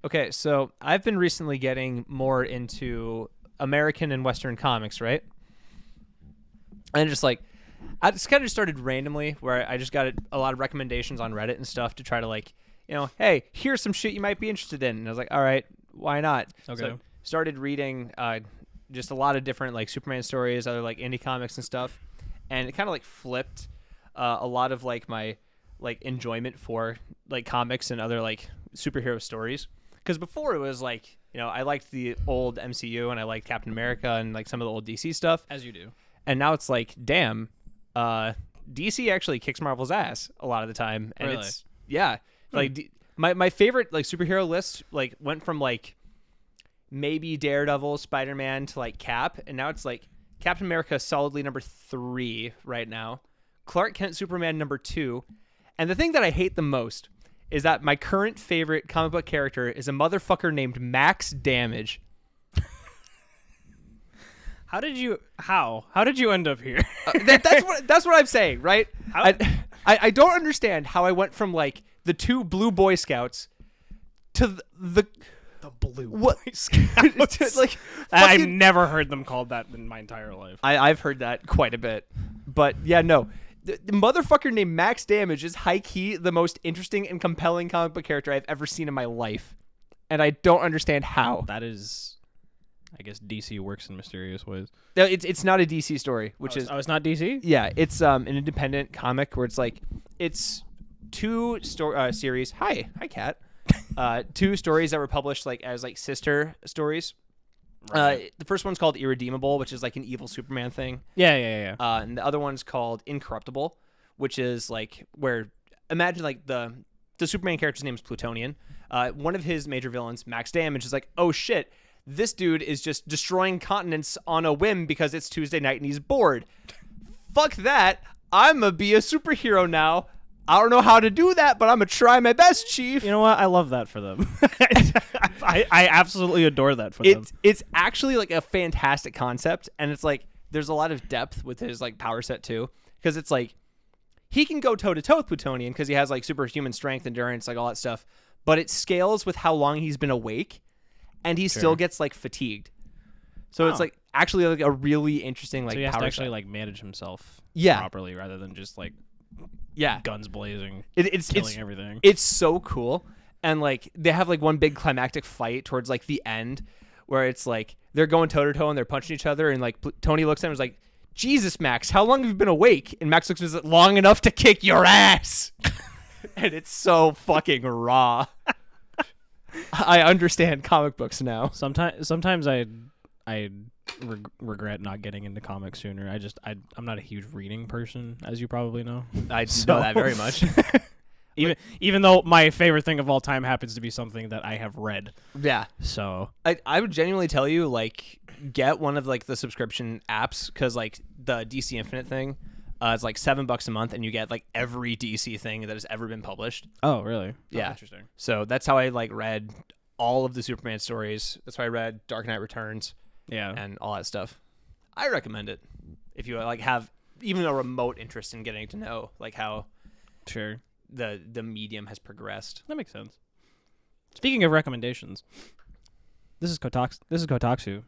Okay, so I've been recently getting more into American and Western comics, right? And just like, I just kind of started randomly where I just got a lot of recommendations on Reddit and stuff to try to like, hey, here's some shit you might be interested in. And I was like, all right, why not? Okay. So started reading just a lot of different like Superman stories, other like indie comics and stuff. And it kind of like flipped a lot of like my like enjoyment for like comics and other like superhero stories. Because before it was like, I liked the old MCU and I liked Captain America and like some of the old DC stuff. As you do. And now it's like, damn, DC actually kicks Marvel's ass a lot of the time. And Really? it's, yeah. Like my favorite like superhero list like went from like maybe Daredevil, Spider-Man to like Cap. And now it's like Captain America solidly number 3 right now. Clark Kent Superman number 2. And the thing that I hate the most is that my current favorite comic book character is a motherfucker named Max Damage. How did you end up here? That's what I'm saying, right? I don't understand how I went from like the 2 blue Boy Scouts to the Blue what Boy Scouts. to, like I've fucking, never heard them called that in my entire life. I've heard that quite a bit, but yeah, no. The motherfucker named Max Damage is high-key the most interesting and compelling comic book character I've ever seen in my life. And I don't understand how. That is, I guess DC works in mysterious ways. No, it's not a DC story, which is... Oh, it's not DC? Yeah, it's an independent comic where it's like... It's 2 series... Hi, Kat. 2 stories that were published like as like sister stories. Right. The first one's called Irredeemable, which is like an evil Superman thing. Yeah. And the other one's called Incorruptible, which is like where imagine like the Superman character's name is Plutonian. One of his major villains, Max Damage, is like, oh shit, this dude is just destroying continents on a whim because it's Tuesday night and he's bored. Fuck that. I'm gonna be a superhero now. I don't know how to do that, but I'm gonna try my best, Chief. You know what? I love that for them. I absolutely adore that for them. It's actually like a fantastic concept, and it's like there's a lot of depth with his like power set too, because it's like he can go toe to toe with Plutonian because he has like superhuman strength, endurance, like all that stuff. But it scales with how long he's been awake, and he still gets like fatigued. So it's like actually like a really interesting like. So he has power to actually set. like manage himself properly rather than just like guns blazing, killing everything. It's so cool. And like they have like one big climactic fight towards like the end where it's like they're going toe to toe and they're punching each other, and like Tony looks at him and is like, Jesus, Max, how long have you been awake? And Max looks at him, long enough to kick your ass. And it's so fucking raw. I understand comic books now. Sometimes I regret not getting into comics sooner. I'm not a huge reading person, as you probably know. I know that very much. Even though my favorite thing of all time happens to be something that I have read. Yeah. So I would genuinely tell you, like, get one of like the subscription apps, because like the DC Infinite thing, it's like $7 a month, and you get like every DC thing that has ever been published. Oh, really? Yeah. Oh, interesting. So that's how I like read all of the Superman stories. That's why I read Dark Knight Returns. Yeah. And all that stuff. I recommend it if you like have even a remote interest in getting to know like how the medium has progressed. That makes sense. Speaking of recommendations, this is Kotalksu.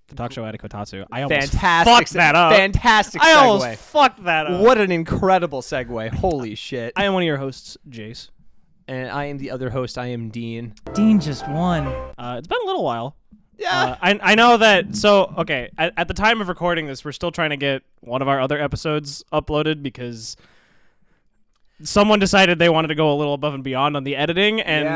The talk show out of Kotatsu. I almost fucked that up. Fantastic segue. I almost fucked that up. What an incredible segue. Holy shit. I am one of your hosts, Jace. And I am the other host. I am Dean. Dean just won. It's been a little while. Yeah. I know that. So, okay, at the time of recording this, we're still trying to get one of our other episodes uploaded because someone decided they wanted to go a little above and beyond on the editing, and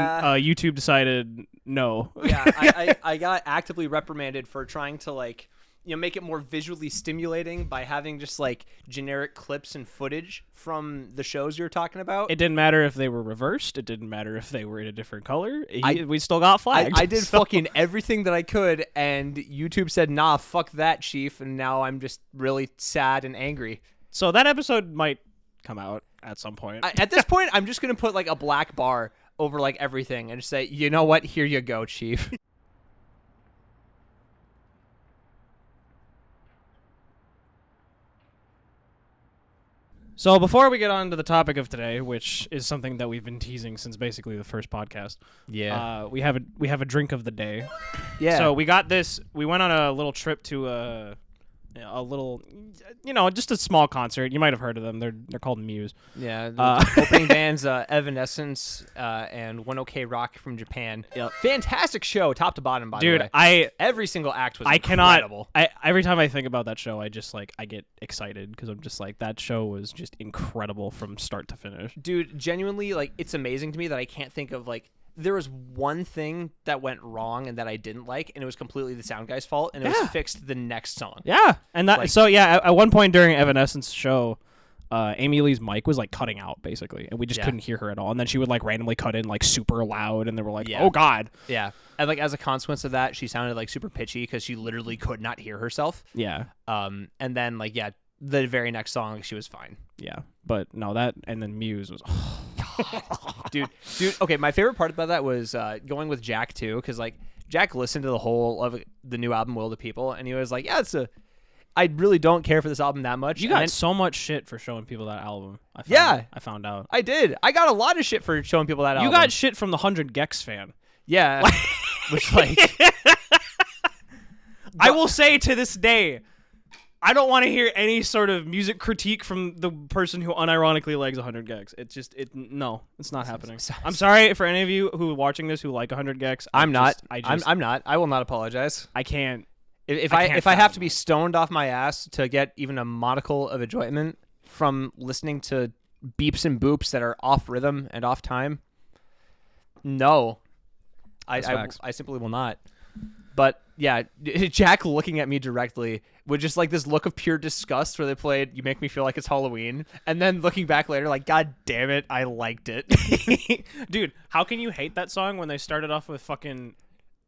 YouTube decided no. Yeah, I got actively reprimanded for trying to like, make it more visually stimulating by having just like generic clips and footage from the shows you're talking about. It didn't matter if they were reversed. It didn't matter if they were in a different color. We still got flagged. I did fucking everything that I could, and YouTube said, nah, fuck that, Chief, and now I'm just really sad and angry. So that episode might come out at some point. At this point, I'm just going to put like a black bar over like everything and just say, you know what? Here you go, Chief. So before we get on to the topic of today, which is something that we've been teasing since basically the first podcast, we have a drink of the day. Yeah. So we got this. We went on a little trip to a little, just a small concert. You might have heard of them. They're called Muse. Yeah. The opening bands Evanescence and 1OK Rock from Japan. Yep. Fantastic show, top to bottom. By the way, Dude, every single act was I incredible. every time I think about that show, I just I get excited because I'm just that show was just incredible from start to finish. Dude, genuinely, it's amazing to me that I can't think of there was one thing that went wrong and that I didn't like, and it was completely the sound guy's fault, and it was fixed the next song. Yeah, and that at one point during Evanescence's show, Amy Lee's mic was cutting out basically, and we just couldn't hear her at all. And then she would randomly cut in super loud, and they were oh god. Yeah, and as a consequence of that, she sounded super pitchy because she literally could not hear herself. Yeah. And then the very next song she was fine. Yeah, but no, that and then Muse was. dude. Okay, my favorite part about that was going with Jack too, because Jack listened to the whole of the new album Will the People, and he was like, "Yeah, I really don't care for this album that much." You got so much shit for showing people that album. I found out. I did. I got a lot of shit for showing people that album. You got shit from the 100 Gex fan. Yeah, which I will say to this day, I don't want to hear any sort of music critique from the person who unironically likes 100 Gex. It's just no, it's not happening. I'm sorry for any of you who are watching this who like 100 Gex. I'm not. I will not apologize. I can't. If I have to be stoned off my ass to get even a modicum of enjoyment from listening to beeps and boops that are off rhythm and off time, no, I simply will not. But yeah, Jack looking at me directly with just this look of pure disgust where they played "You Make Me Feel Like It's Halloween," and then looking back later God damn it, I liked it. Dude, how can you hate that song when they started off with fucking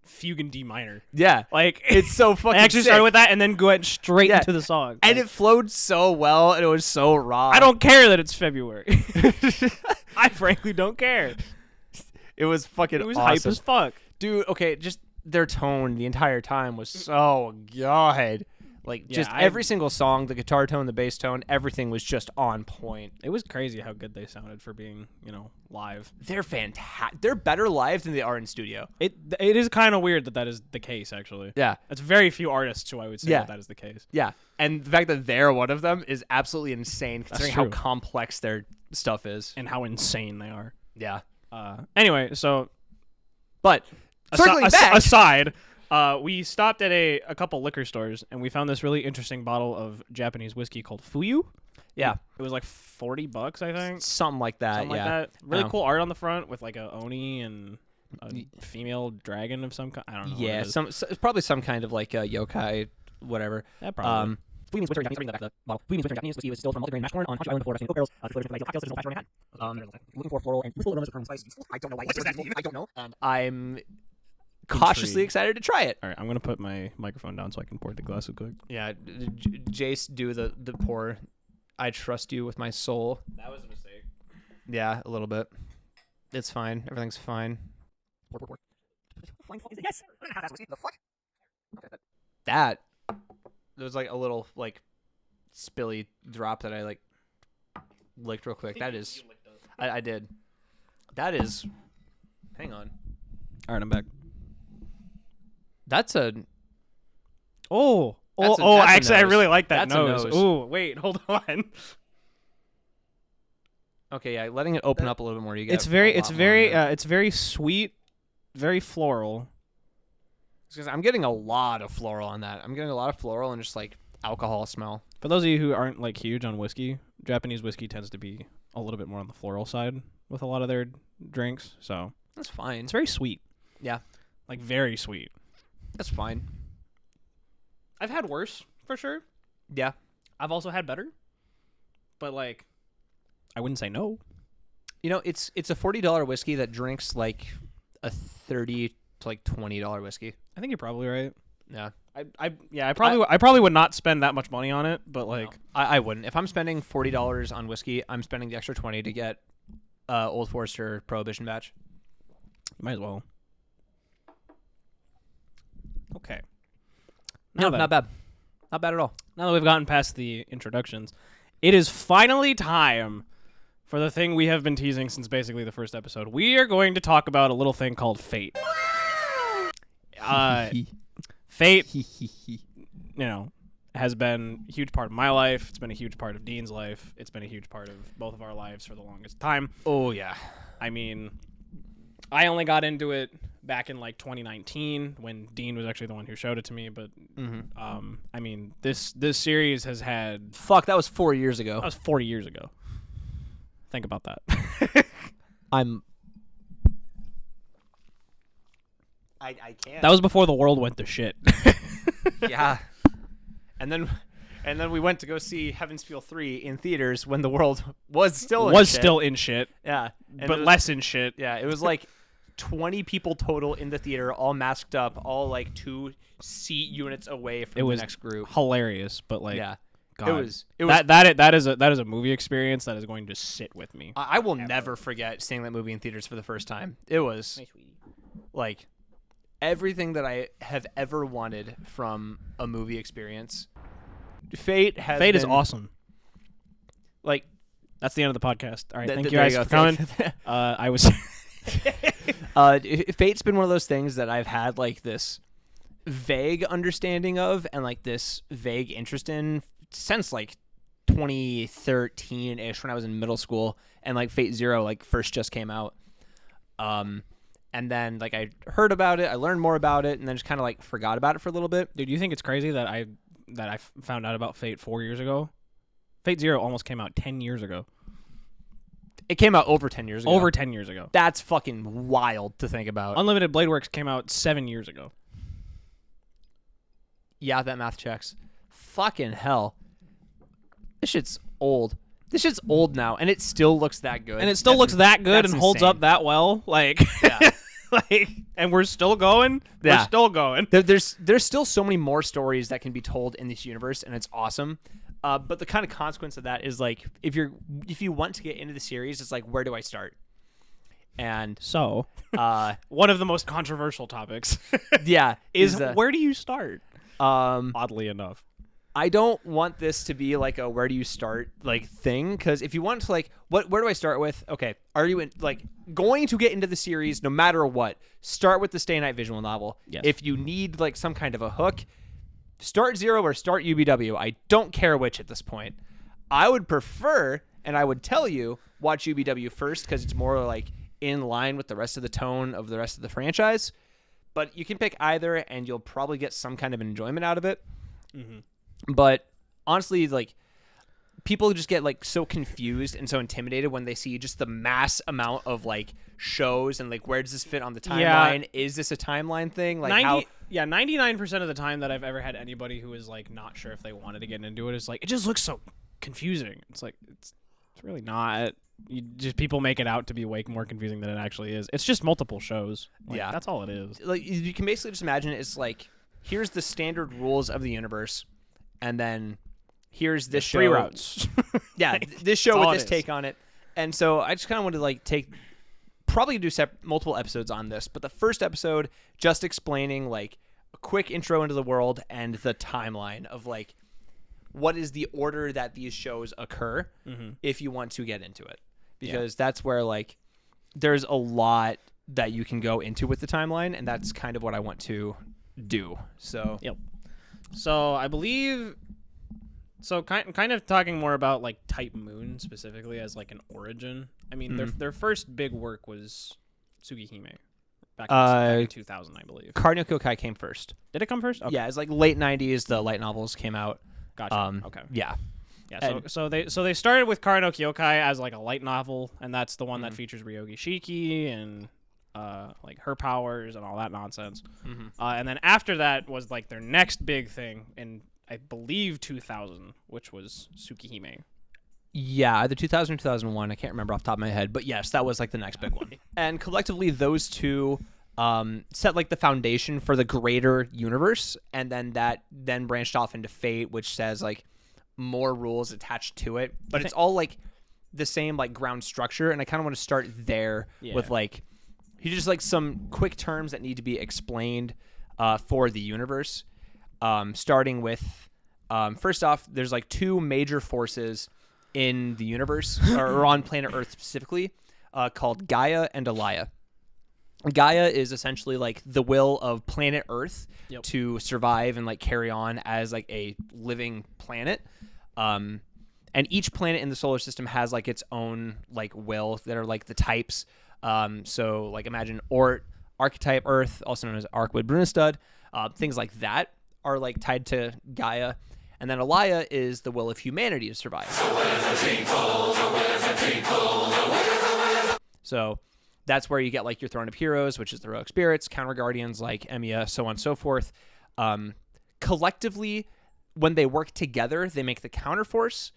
fugue in D minor? Yeah, it's so fucking. I actually sick. started with that and then went straight into the song, and it flowed so well, and it was so raw. I don't care that it's February. I frankly don't care. It was fucking. It was awesome. hype as fuck, dude. Okay, just their tone the entire time was so good. Every single song, the guitar tone, the bass tone, everything was just on point. It was crazy how good they sounded for being, live. They're fantastic. They're better live than they are in studio. It is kind of weird that is the case, actually. Yeah. It's very few artists who I would say that is the case. Yeah. And the fact that they're one of them is absolutely insane considering how complex their stuff is. And how insane they are. Yeah. Anyway, so... But... circling back... Aside... we stopped at a couple liquor stores, and we found this really interesting bottle of Japanese whiskey called Fuyu. Yeah. It was $40, I think. Something like that, Something like that. Really cool art on the front with a Oni and a female dragon of some kind. I don't know. Yeah, it's probably some kind of yokai, whatever. That probably. Fuyu means winter in Japanese. Reading the back of the bottle. Fuyu means winter in Japanese. Whiskey was distilled from multigrain mash corn on Honshu Island before resting oak barrels. The flavor is cocktails is old fashioned Manhattan. Looking for floral and youthful aromas of caramel spice. I don't know why. What does that mean? I don't know. And I'm cautiously excited to try it. All right, I'm gonna put my microphone down so I can pour the glass real quick. Yeah, Jace, do the pour. I trust you with my soul. That was a mistake. Yeah, a little bit. It's fine. Everything's fine. pour. Yes. The fuck? That there was a little spilly drop that I licked real quick. That is, I did. That is. Hang on. All right, I'm back. That's a. That's actually, I really like that nose. Oh, wait, hold on. Okay, yeah, letting it open up a little bit more. You get it's very sweet, very floral. Because I'm getting a lot of floral on that. I'm getting a lot of floral and just alcohol smell. For those of you who aren't huge on whiskey, Japanese whiskey tends to be a little bit more on the floral side with a lot of their drinks. So that's fine. It's very sweet. Yeah, very sweet. That's fine. I've had worse for sure. Yeah, I've also had better, but I wouldn't say no. It's a $40 whiskey that drinks a $30 to $20 whiskey. I think you're probably right. Yeah. I probably would not spend that much money on it, but no, I wouldn't. If I'm spending $40 on whiskey, I'm spending the extra $20 to get Old Forester Prohibition batch. You might as well. Okay. No, not bad. Not bad at all. Now that we've gotten past the introductions, It is finally time for the thing we have been teasing since basically the first episode. We are going to talk about a little thing called fate. Fate, has been a huge part of my life. It's been a huge part of Dean's life. It's been a huge part of both of our lives for the longest time. Oh, yeah. I mean, I only got into it back in like 2019 when Dean was actually the one who showed it to me. But, I mean, this series has had... Fuck, that was 4 years ago. That was 40 years ago. Think about that. I can't. That was before the world went to shit. Yeah. And then we went to go see Heaven's Feel 3 in theaters when the world was still in shit. Yeah. And but less in shit. Yeah, it was like 20 people total in the theater, all masked up, all like 2 seat units away from the next group. Hilarious, but like yeah. God. It was that is a movie experience that is going to sit with me. I will never forget seeing that movie in theaters for the first time. It was like everything that I have ever wanted from a movie experience. Fate is awesome. Like, that's the end of the podcast. All right, thank you there guys you go. for coming. I was. Fate's been one of those things that I've had like this vague understanding of and like this vague interest in since like 2013-ish when I was in middle school and like Fate Zero like first just came out. And then like I heard about it, I learned more about it, and then just kind of like forgot about it for a little bit. Dude, you think it's crazy that I found out about Fate 4 years ago? Fate Zero almost came out 10 years ago. It came out over 10 years ago. Over 10 years ago. That's fucking wild to think about. Unlimited Blade Works came out 7 years ago. Yeah, that math checks. Fucking hell. This shit's old. This shit's old now, and it still looks that good. And it still looks that good and holds up that well. Like, yeah. like, and we're still going. Yeah. We're still going. There's still so many more stories that can be told in this universe, and it's awesome. But the kind of consequence of that is like if you want to get into the series, it's like where do I start? And so, one of the most controversial topics, yeah, is where do you start? Oddly enough. I don't want this to be like a where do you start like thing, because if you want to like where do I start with? Okay, are you going to get into the series no matter what? Start with the Stay Night visual novel. Yes. If you need like some kind of a hook, start Zero or start UBW. I don't care which at this point. I would prefer, and I would tell you, watch UBW first because it's more like in line with the rest of the tone of the rest of the franchise. But you can pick either, and you'll probably get some kind of enjoyment out of it. Mm-hmm. But honestly, like people just get like so confused and so intimidated when they see just the mass amount of like shows and like where does this fit on the timeline? Yeah. Is this a timeline thing? Like 99% of the time that I've ever had anybody who is like not sure if they wanted to get into it is like it just looks so confusing. It's like it's really not. People make it out to be way more confusing than it actually is. It's just multiple shows. Like, yeah, that's all it is. Like you can basically just imagine it's like here's the standard rules of the universe. And then here's this show. 3 routes. Yeah, this show with this take on it. And so I just kind of wanted to like probably do multiple episodes on this. But the first episode, just explaining like a quick intro into the world and the timeline of like what is the order that these shows occur if you want to get into it. Because that's where like there's a lot that you can go into with the timeline. And that's kind of what I want to do. So, yep. So I believe, kind of talking more about like Type Moon specifically as like an origin. I mean, their first big work was Tsugihime back in 2000, I believe. Card no Kyokai came first. Did it come first? Okay. Yeah, it's like late 90s. The light novels came out. Gotcha. Okay. Yeah. Yeah. So they started with Card no Kyokai as like a light novel, and that's the one that features Ryogi Shiki and like her powers and all that nonsense. And then after that was like their next big thing in I believe 2000, which was Tsukihime. Yeah, either 2000 or 2001. I can't remember off the top of my head, but yes, that was like the next big one. And collectively, those two set like the foundation for the greater universe, and then that branched off into Fate, which says like more rules attached to it, but it's all like the same like ground structure. And I kind of want to start there with like. Just like some quick terms that need to be explained for the universe. Starting with, first off, there's like 2 major forces in the universe, or on planet Earth specifically, called Gaia and Alaya. Gaia is essentially like the will of planet Earth to survive and like carry on as like a living planet. And each planet in the solar system has like its own like will that are like the types. So like imagine archetype Earth, also known as Arcwood Brunestad, things like that are like tied to Gaia. And then Alaya is the will of humanity to survive. So that's where you get like your Throne of Heroes, which is the heroic spirits, counter guardians like Emiya, so on and so forth. Collectively, when they work together, they make the counterforce,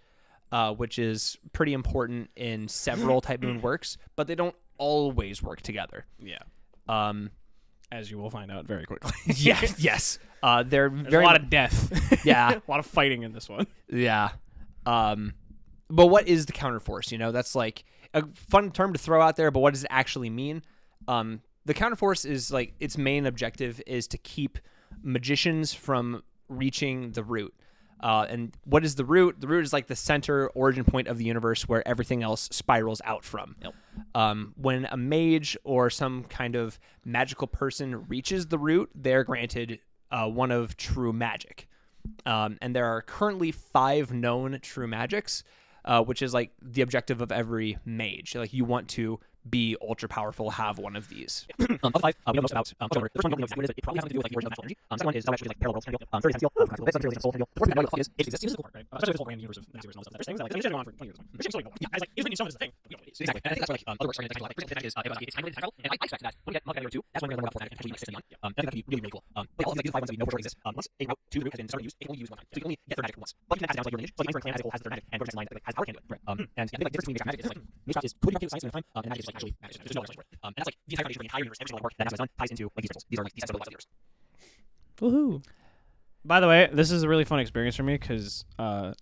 which is pretty important in several Type Moon works, but they don't always work together. Yeah. As you will find out very quickly. Yes. There's a lot of death. Yeah. A lot of fighting in this one. Yeah. But what is the counterforce? You know, that's like a fun term to throw out there, but what does it actually mean? The counterforce is like its main objective is to keep magicians from reaching the root. And what is the root? The root is like the center origin point of the universe where everything else spirals out from. When a mage or some kind of magical person reaches the root, they're granted one of true magic. And there are currently 5 known true magics, which is like the objective of every mage. Like you want to be ultra powerful, have one of these. Of 5, we know most about October. The first one we don't know exactly what it is, but it probably has something to do with like the origin of magical energy. Second one is how actually like parallel worlds kind of deal. Third is Steel, Kotalksu, Soul Steel. The fourth thing I know what the fuck is, it exists. It's cool, right? Especially this whole random universe of Nasuverse and all that stuff. There's things that like, I mean, it's been going on for 20 years. There's still going on. Yeah, it's like, it's been shown as a thing. We don't know what it is. Exactly. And I think that's where like other works are going to like, for example, the fact is, it's time related to time travel, and I expect that when we get Multi or 2, that's when we're going to learn about Fortnite and potentially like 6 and beyond. I think that could be really, really cool. But all of these like, 5 ones that we know for sure exist. Once a route to the root has been started used, it can only use one time. So you can only get third magic once. But you can pass it down to like your lineage. So like Einstein clan as a whole has the third magic, and Vortex line that like, has power can do it. And yeah, I think like difference between magic is like Mage is totally calculated science in time, and magic is like actually magic. There's no other for it. And that's like the entire foundation for the entire universe. Every single work that NASA has done ties into like these principles. These are like these central laws of the universe. Woohoo. By the way, this is a really fun experience for me because I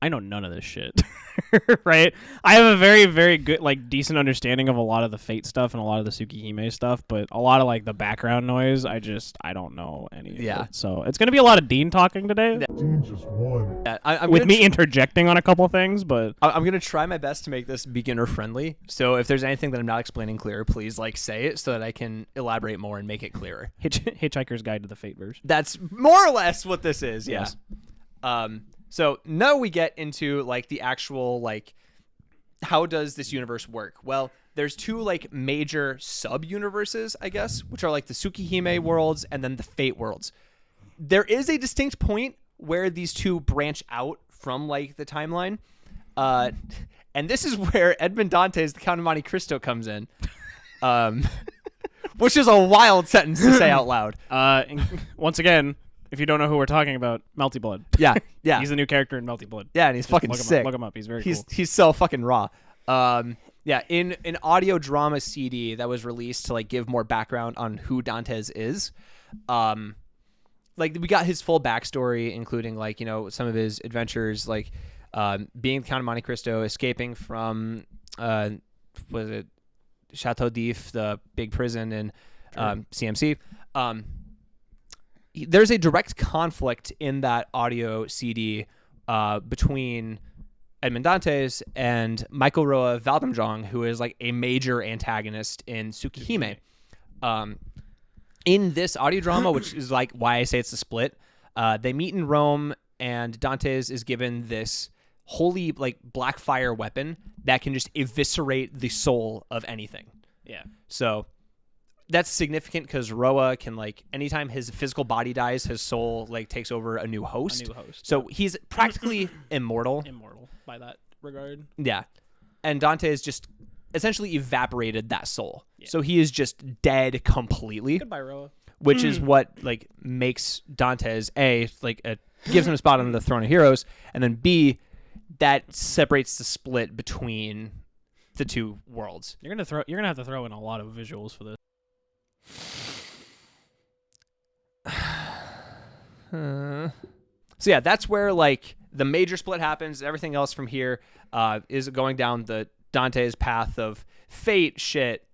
know none of this shit. Right? I have a very, very good, like, decent understanding of a lot of the Fate stuff and a lot of the Tsukihime stuff, but a lot of, like, the background noise, I don't know any of it. So it's going to be a lot of Dean talking today. Dean just won. I'm with me interjecting on a couple things, but I'm going to try my best to make this beginner friendly. So if there's anything that I'm not explaining clear, please, like, say it so that I can elaborate more and make it clearer. Hitchhiker's Guide to the Fate verse. That's more or less what this is, yeah. Yes. So now we get into like the actual like how does this universe work? Well, there's 2 like major sub-universes, I guess, which are like the Tsukihime worlds and then the Fate worlds. There is a distinct point where these 2 branch out from like the timeline. And this is where Edmond Dante's The Count of Monte Cristo comes in. Which is a wild sentence to say out loud. Once again, if you don't know who we're talking about, Melty Blood. Yeah. He's a new character in Melty Blood. Yeah, and he's fucking sick. Look him up. He's very cool. Cool. He's so fucking raw. Yeah, in an audio drama CD that was released to like give more background on who Dantes is, like we got his full backstory, including like, you know, some of his adventures, like being the Count of Monte Cristo, escaping from was it Chateau d'If, the big prison in CMC. There's a direct conflict in that audio CD between Edmond Dantes and Michael Roa Valdemjong, who is like a major antagonist in Tsukihime. In this audio drama, which is like why I say it's a split, they meet in Rome, and Dantes is given this holy like black fire weapon that can just eviscerate the soul of anything. Yeah. So that's significant because Roa can like anytime his physical body dies, his soul like takes over a new host. So he's practically immortal. Immortal by that regard. Yeah. And Dante has just essentially evaporated that soul. Yeah. So he is just dead completely. Goodbye, Roa. Which is what like makes Dantes gives him a spot on the Throne of Heroes, and then B, that separates the split between the 2 worlds. You're gonna have to throw in a lot of visuals for this. So yeah, that's where like the major split happens. Everything else from here is going down the Dante's path of fate shit.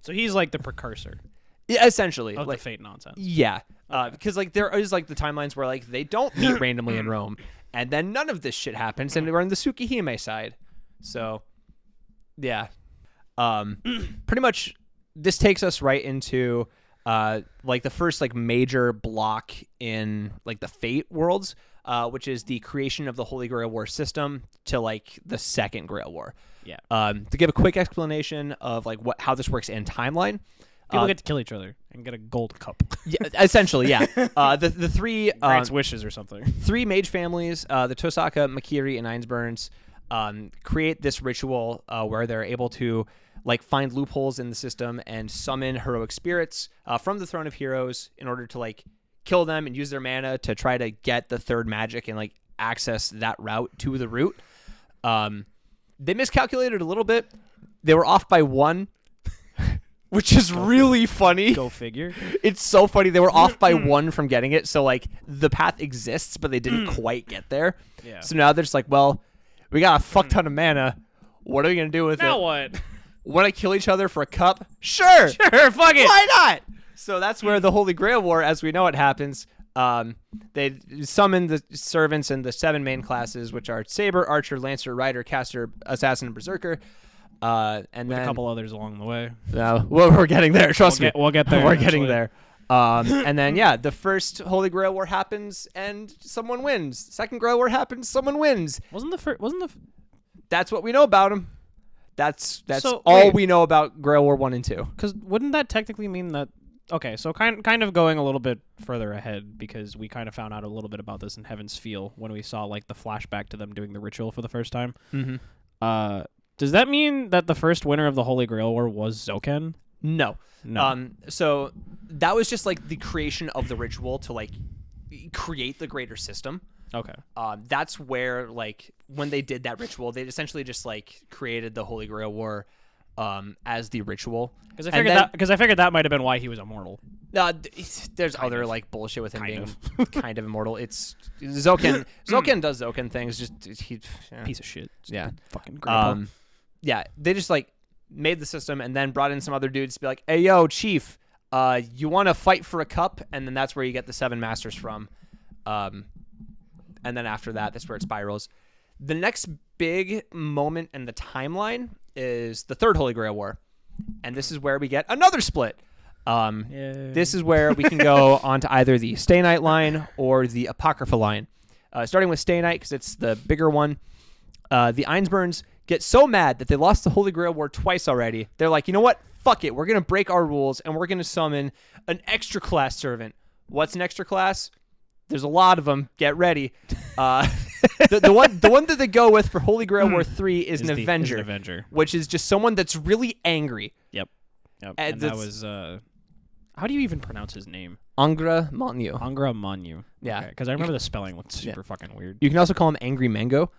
So he's like the precursor. Yeah, essentially. Of like the fate nonsense. Yeah. Okay. Because like there is like the timelines where like they don't meet randomly in Rome, And then none of this shit happens, and we're on the Tsukihime side. So, yeah. Pretty much, this takes us right into like the first like major block in like the Fate worlds, which is the creation of the Holy Grail War system to like the second Grail War. Yeah. To give a quick explanation of like how this works in timeline. People get to kill each other and get a gold cup. Yeah, essentially, yeah. The three Grants wishes or something. three mage families, the Tosaka, Makiri, and Einsburns, create this ritual where they're able to like find loopholes in the system and summon heroic spirits from the Throne of Heroes in order to like kill them and use their mana to try to get the third magic and like access that route to the root. They miscalculated a little bit. They were off by 1. Which is really funny. Go figure. It's so funny. They were off by 1 from getting it. So, like, the path exists, but they didn't quite get there. Yeah. So now they're just like, well, we got a fuck ton of mana. What are we going to do with Now it? what? Want to kill each other for a cup? Sure. Sure, fuck it. Why not? So that's where the Holy Grail War, as we know it, happens. They summon the servants in the 7 main classes, which are Saber, Archer, Lancer, Rider, Caster, Assassin, and Berserker. And With then a couple others along the way. well, we're getting there. Trust me. We'll get there. We're getting eventually. there. And then yeah, the first Holy Grail War happens and someone wins. Second Grail War happens, someone wins. That's what we know about him. That's So, all wait. we know about Grail War 1 and 2. Because wouldn't that technically mean that? Okay, so kind of going a little bit further ahead, because we kind of found out a little bit about this in Heaven's Feel when we saw like the flashback to them doing the ritual for the first time. Mm-hmm. Does that mean that the first winner of the Holy Grail War was Zoken? No. No. So that was just like the creation of the ritual to like create the greater system. Okay. That's where like when they did that ritual, they essentially just like created the Holy Grail War as the ritual. Because I figured that might have been why he was immortal. There's Kind other of. like bullshit with him Kind being kind of immortal. It's Zoken. Zoken does Zoken things. Just Piece of shit. Yeah. Fucking grandpa. Yeah. They just like made the system and then brought in some other dudes to be like, "Hey, yo, Chief, you want to fight for a cup?" And then that's where you get the 7 masters from. And then after that, that's where it spirals. The next big moment in the timeline is the third Holy Grail War. And this is where we get another split. This is where we can go onto either the Stay Night line or the Apocrypha line. Starting with Stay Night, because it's the bigger one. The Einsburns get so mad that they lost the Holy Grail War twice already. They're like, you know what? Fuck it. We're going to break our rules, and we're going to summon an extra class servant. What's an extra class? There's a lot of them. Get ready. The one that they go with for Holy Grail War 3 is an Avenger, which is just someone that's really angry. Yep. And that was how do you even pronounce his name? Angra Monyu. Angra Monyu. Yeah. Because I remember the spelling looked super fucking weird. You can also call him Angry Mango.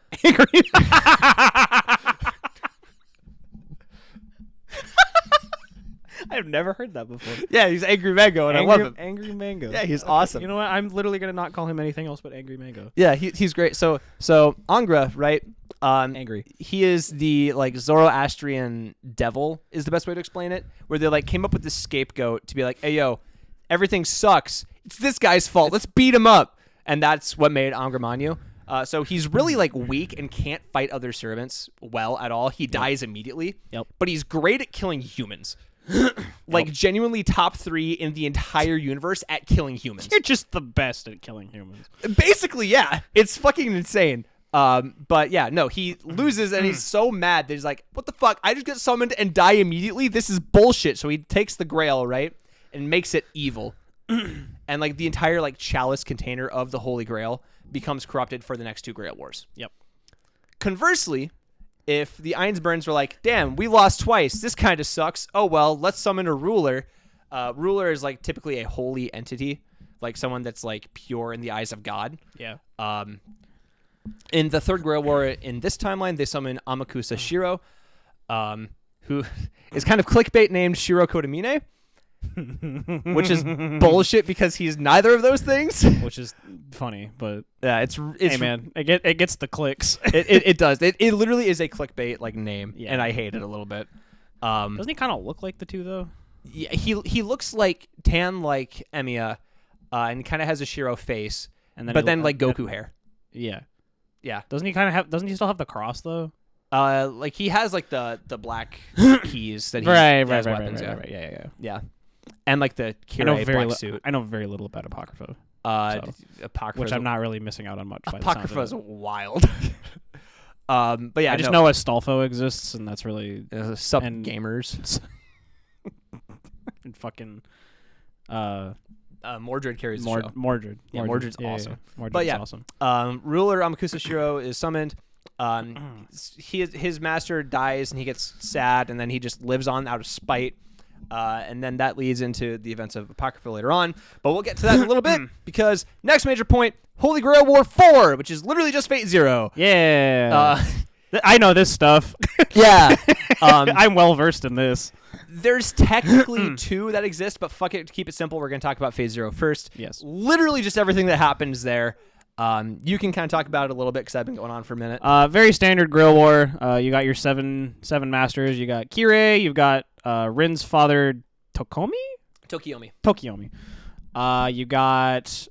I've never heard that before. Yeah, he's Angry Mango, and I love him. Angry Mango. Yeah, he's awesome. You know what? I'm literally gonna not call him anything else but Angry Mango. Yeah, he's great. So Angra, right? Angry. He is the like Zoroastrian devil is the best way to explain it, where they like came up with this scapegoat to be like, hey yo, everything sucks. It's this guy's fault. Let's beat him up. And that's what made Angra Monyu. So he's really like weak and can't fight other servants well at all. He dies immediately. Yep. But he's great at killing humans. Like genuinely top 3 in the entire universe at killing humans. You're just the best at killing humans. Basically, yeah. It's fucking insane. But yeah, no, he loses and he's so mad that he's like, what the fuck? I just get summoned and die immediately? This is bullshit. So he takes the Grail, right? And makes it evil. And like the entire like chalice container of the Holy Grail becomes corrupted for the next 2 Grail Wars. Yep. Conversely, if the Einsburns were like, damn, we lost twice. This kind of sucks. Oh, well, let's summon a ruler. Ruler is like typically a holy entity, like someone that's like pure in the eyes of God. Yeah. In the third Grail War in this timeline, they summon Amakusa Shiro, who is kind of clickbait named Shiro Kotomine, which is bullshit because he's neither of those things. Which is funny, but yeah, it's hey man, it gets the clicks. it does. It literally is a clickbait like name, Yeah. and I hate it a little bit. Doesn't he kind of look like the two though? Yeah, he looks like tan like Emiya, and kind of has a Shiro face, And then but then like Goku hair. Yeah. Yeah. Doesn't he still have the cross though? Like he has like the black keys that he Right. has weapons. Yeah. Yeah. And like the Kyrie black suit. I know very little about Apocrypha, Apocrypha, which I'm not really missing out on much. Apocrypha is wild. But yeah, I just know Astolfo exists, and that's really sup gamers. And fucking Mordred carries the show. Mordred. Yeah, Mordred's awesome. Mordred's But yeah, awesome. Ruler Amakusa Shiro is summoned. His master dies and he gets sad, and then he just lives on out of spite. And then that leads into the events of Apocrypha later on. But we'll get to that in a little bit, because next major point, Holy Grail War 4, which is literally just Fate Zero. Yeah. I know this stuff. Yeah. I'm well versed in this. There's technically 2 that exist, but fuck it, to keep it simple, we're going to talk about Phase Zero first. Yes. Literally just everything that happens there. You can kind of talk about it a little bit, because I've been going on for a minute. Very standard Grail War. You got your seven masters. You got Kirei. You've got Rin's father, Tokiomi. You got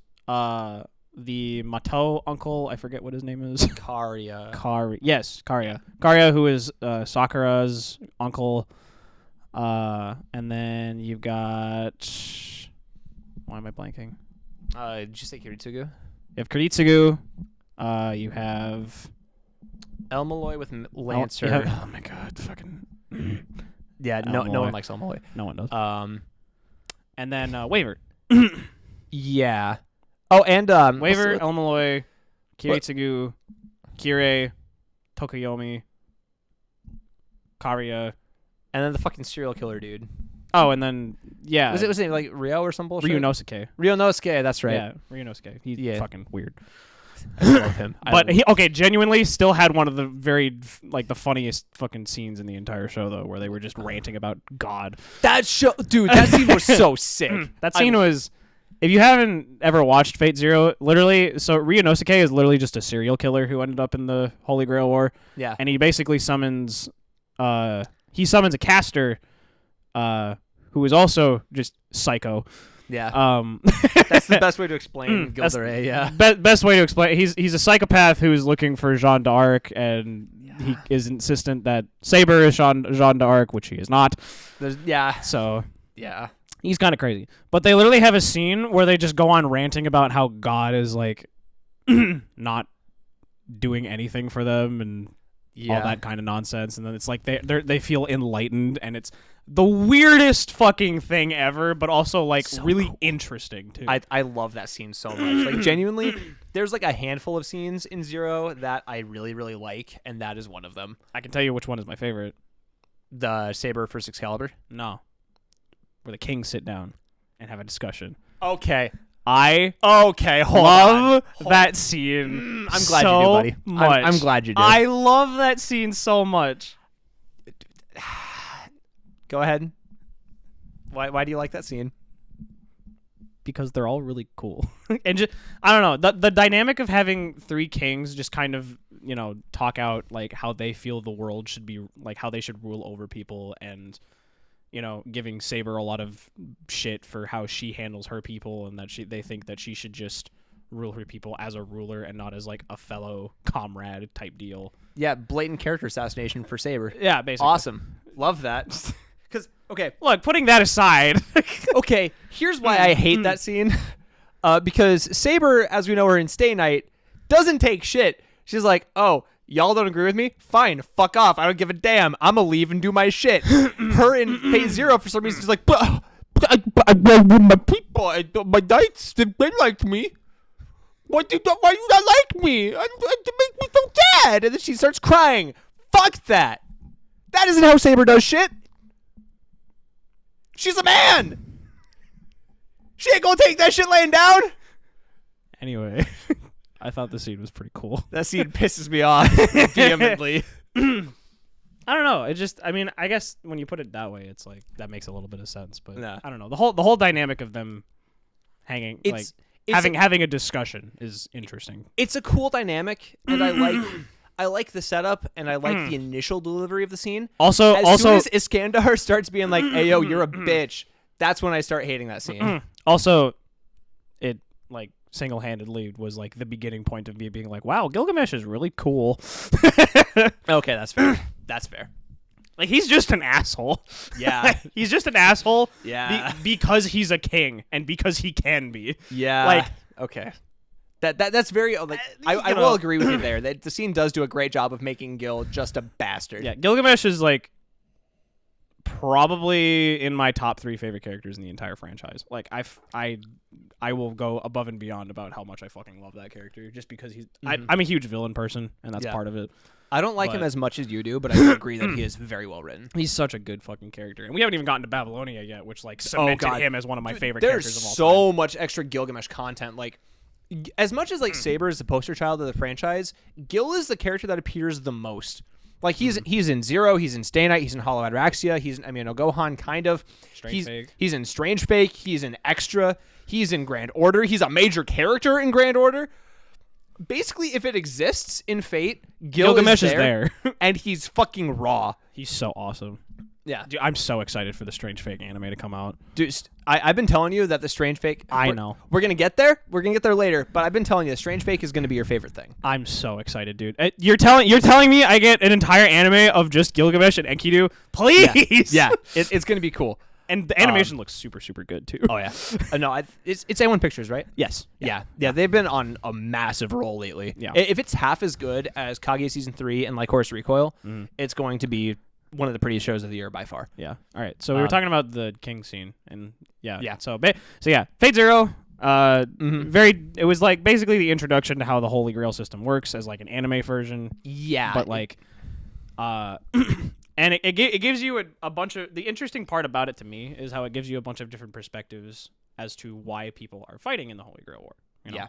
the Mato uncle. I forget what his name is. Karya. Yes, Karya. Karya, who is Sakura's uncle. And then you've got... Why am I blanking? Did you say Kiritsugu? You have Kiritsugu. You have... Elmalloy with Lancer. Oh my god, fucking... Yeah, no one likes Elmalloy. No one does. And then Waver. Yeah. Oh, and Waver, Elmalloy, Kiritsugu, Kirei, Tokuyomi, Karya, and then the fucking serial killer dude. Oh, and then was it like Ryo or some bullshit? Ryunosuke. Ryunosuke, that's right. Yeah, Ryunosuke. He's fucking weird. I love him. But he genuinely still had one of the very the funniest fucking scenes in the entire show though, where they were just ranting about God. That scene was so sick. That scene was. If you haven't ever watched Fate Zero, literally, so Ryunosuke is literally just a serial killer who ended up in the Holy Grail War. Yeah. And he basically summons a caster who is also just psycho. Yeah. That's the best way to explain Gilderay, yeah. Best way to explain. He's a psychopath who is looking for Jeanne d'Arc, and he is insistent that Saber is Jeanne d'Arc, which he is not. So... Yeah. He's kind of crazy. But they literally have a scene where they just go on ranting about how God is, not doing anything for them and all that kind of nonsense. And then it's like they feel enlightened, and it's the weirdest fucking thing ever, but also, so really cool. Interesting, too. I love that scene so much. Genuinely, there's, a handful of scenes in Zero that I really, really like, and that is one of them. I can tell you which one is my favorite. The Saber first Excalibur? No. Where the kings sit down and have a discussion. Okay. Hold love on. That scene. I'm glad you do, buddy. Much. I'm glad you do. I love that scene so much. Go ahead. Why do you like that scene? Because they're all really cool. And just, I don't know, the dynamic of having 3 kings just kind of, talk out how they feel the world should be, how they should rule over people, and giving Saber a lot of shit for how she handles her people, and that they think that she should just rule her people as a ruler and not as a fellow comrade type deal. Yeah, blatant character assassination for Saber. Yeah, basically. Awesome. Love that. Because, okay. Look, putting that aside. Okay, here's why I hate that scene. Because Saber, as we know her in Stay Night, doesn't take shit. She's like, oh, y'all don't agree with me? Fine, fuck off. I don't give a damn. I'm gonna leave and do my shit. Her in Phase Zero, for some reason, is like, but my people, my knights, they like me. Why do you not like me? To make me so sad. And then she starts crying. Fuck that. That isn't how Saber does shit. She's a man. She ain't gonna take that shit laying down. Anyway. I thought the scene was pretty cool. That scene pisses me off vehemently. I don't know. It just, I guess when you put it that way, it's that makes a little bit of sense. But nah. I don't know. The whole dynamic of them hanging, having a discussion is interesting. It's a cool dynamic, and I like the setup, and I like the initial delivery of the scene. Also, as soon as Iskandar starts being like, "Hey yo, you're a bitch," that's when I start hating that scene. Also, it single-handedly was like the beginning point of me being like, wow, Gilgamesh is really cool. Okay, that's fair. That's fair. Like, he's just an asshole. Yeah. He's just an asshole Yeah. because he's a king and because he can be. Yeah. Like, okay. That's very like I will agree with you there. That the scene does do a great job of making Gil just a bastard. yeah, Gilgamesh is like probably in my top 3 favorite characters in the entire franchise. Like, I will go above and beyond about how much I fucking love that character just because he's I'm a huge villain person, and that's part of it. I don't like him But- as much as you do, but I agree that he is very well written. He's such a good fucking character. And we haven't even gotten to Babylonia yet, which like cemented God. him as one of my favorite There's characters of all so time. much extra Gilgamesh content. Like, as much as like Saber is the poster child of the franchise, Gil is the character that appears the most. Like, he's in Zero, he's in Stay Night, he's in Hollow Atraxia, he's in Gohan, kind of. Strange Fake. He's in Strange Fake, he's in Extra, he's in Grand Order, he's a major character in Grand Order. Basically, if it exists in Fate, Gilgamesh is there. and he's fucking raw. He's so awesome. Yeah. Dude, I'm so excited for the Strange Fake anime to come out. Dude, I've been telling you that the Strange Fake... I know. We're going to get there. We're going to get there later. But I've been telling you, the Strange Fake is going to be your favorite thing. I'm so excited, dude. You're telling me I get an entire anime of just Gilgamesh and Enkidu? Please. Yeah. It's going to be cool. And the animation looks super, super good, too. Oh, yeah. No, it's A1 Pictures, right? Yes. Yeah. They've been on a massive roll lately. Yeah. If it's half as good as Kage Season 3 and Like Horse Recoil, it's going to be one of the prettiest shows of the year by far. Yeah. All right. So we were talking about the king scene, and yeah. Yeah. So yeah, Fate Zero. It was like basically the introduction to how the Holy Grail system works as like an anime version. Yeah. But like, and it gives you a bunch of, the interesting part about it to me is how it gives you a bunch of different perspectives as to why people are fighting in the Holy Grail War. You know? Yeah.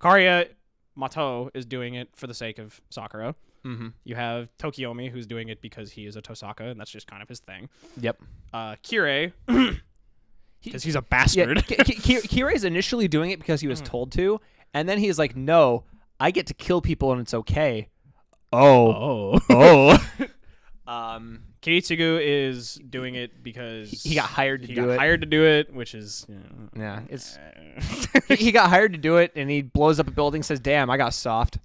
Karya Mato is doing it for the sake of Sakura. Mm-hmm. You have Tokiomi, who's doing it because he is a Tosaka, and that's just kind of his thing. Yep. Kirei, because he's a bastard. Yeah, Kirei's initially doing it because he was told to, and then he's like, no, I get to kill people and it's okay. Oh. Kiritsugu is doing it because he got hired to he do got it. hired to do it, which is Yeah, it's he got hired to do it, and he blows up a building. Says, "Damn, I got soft."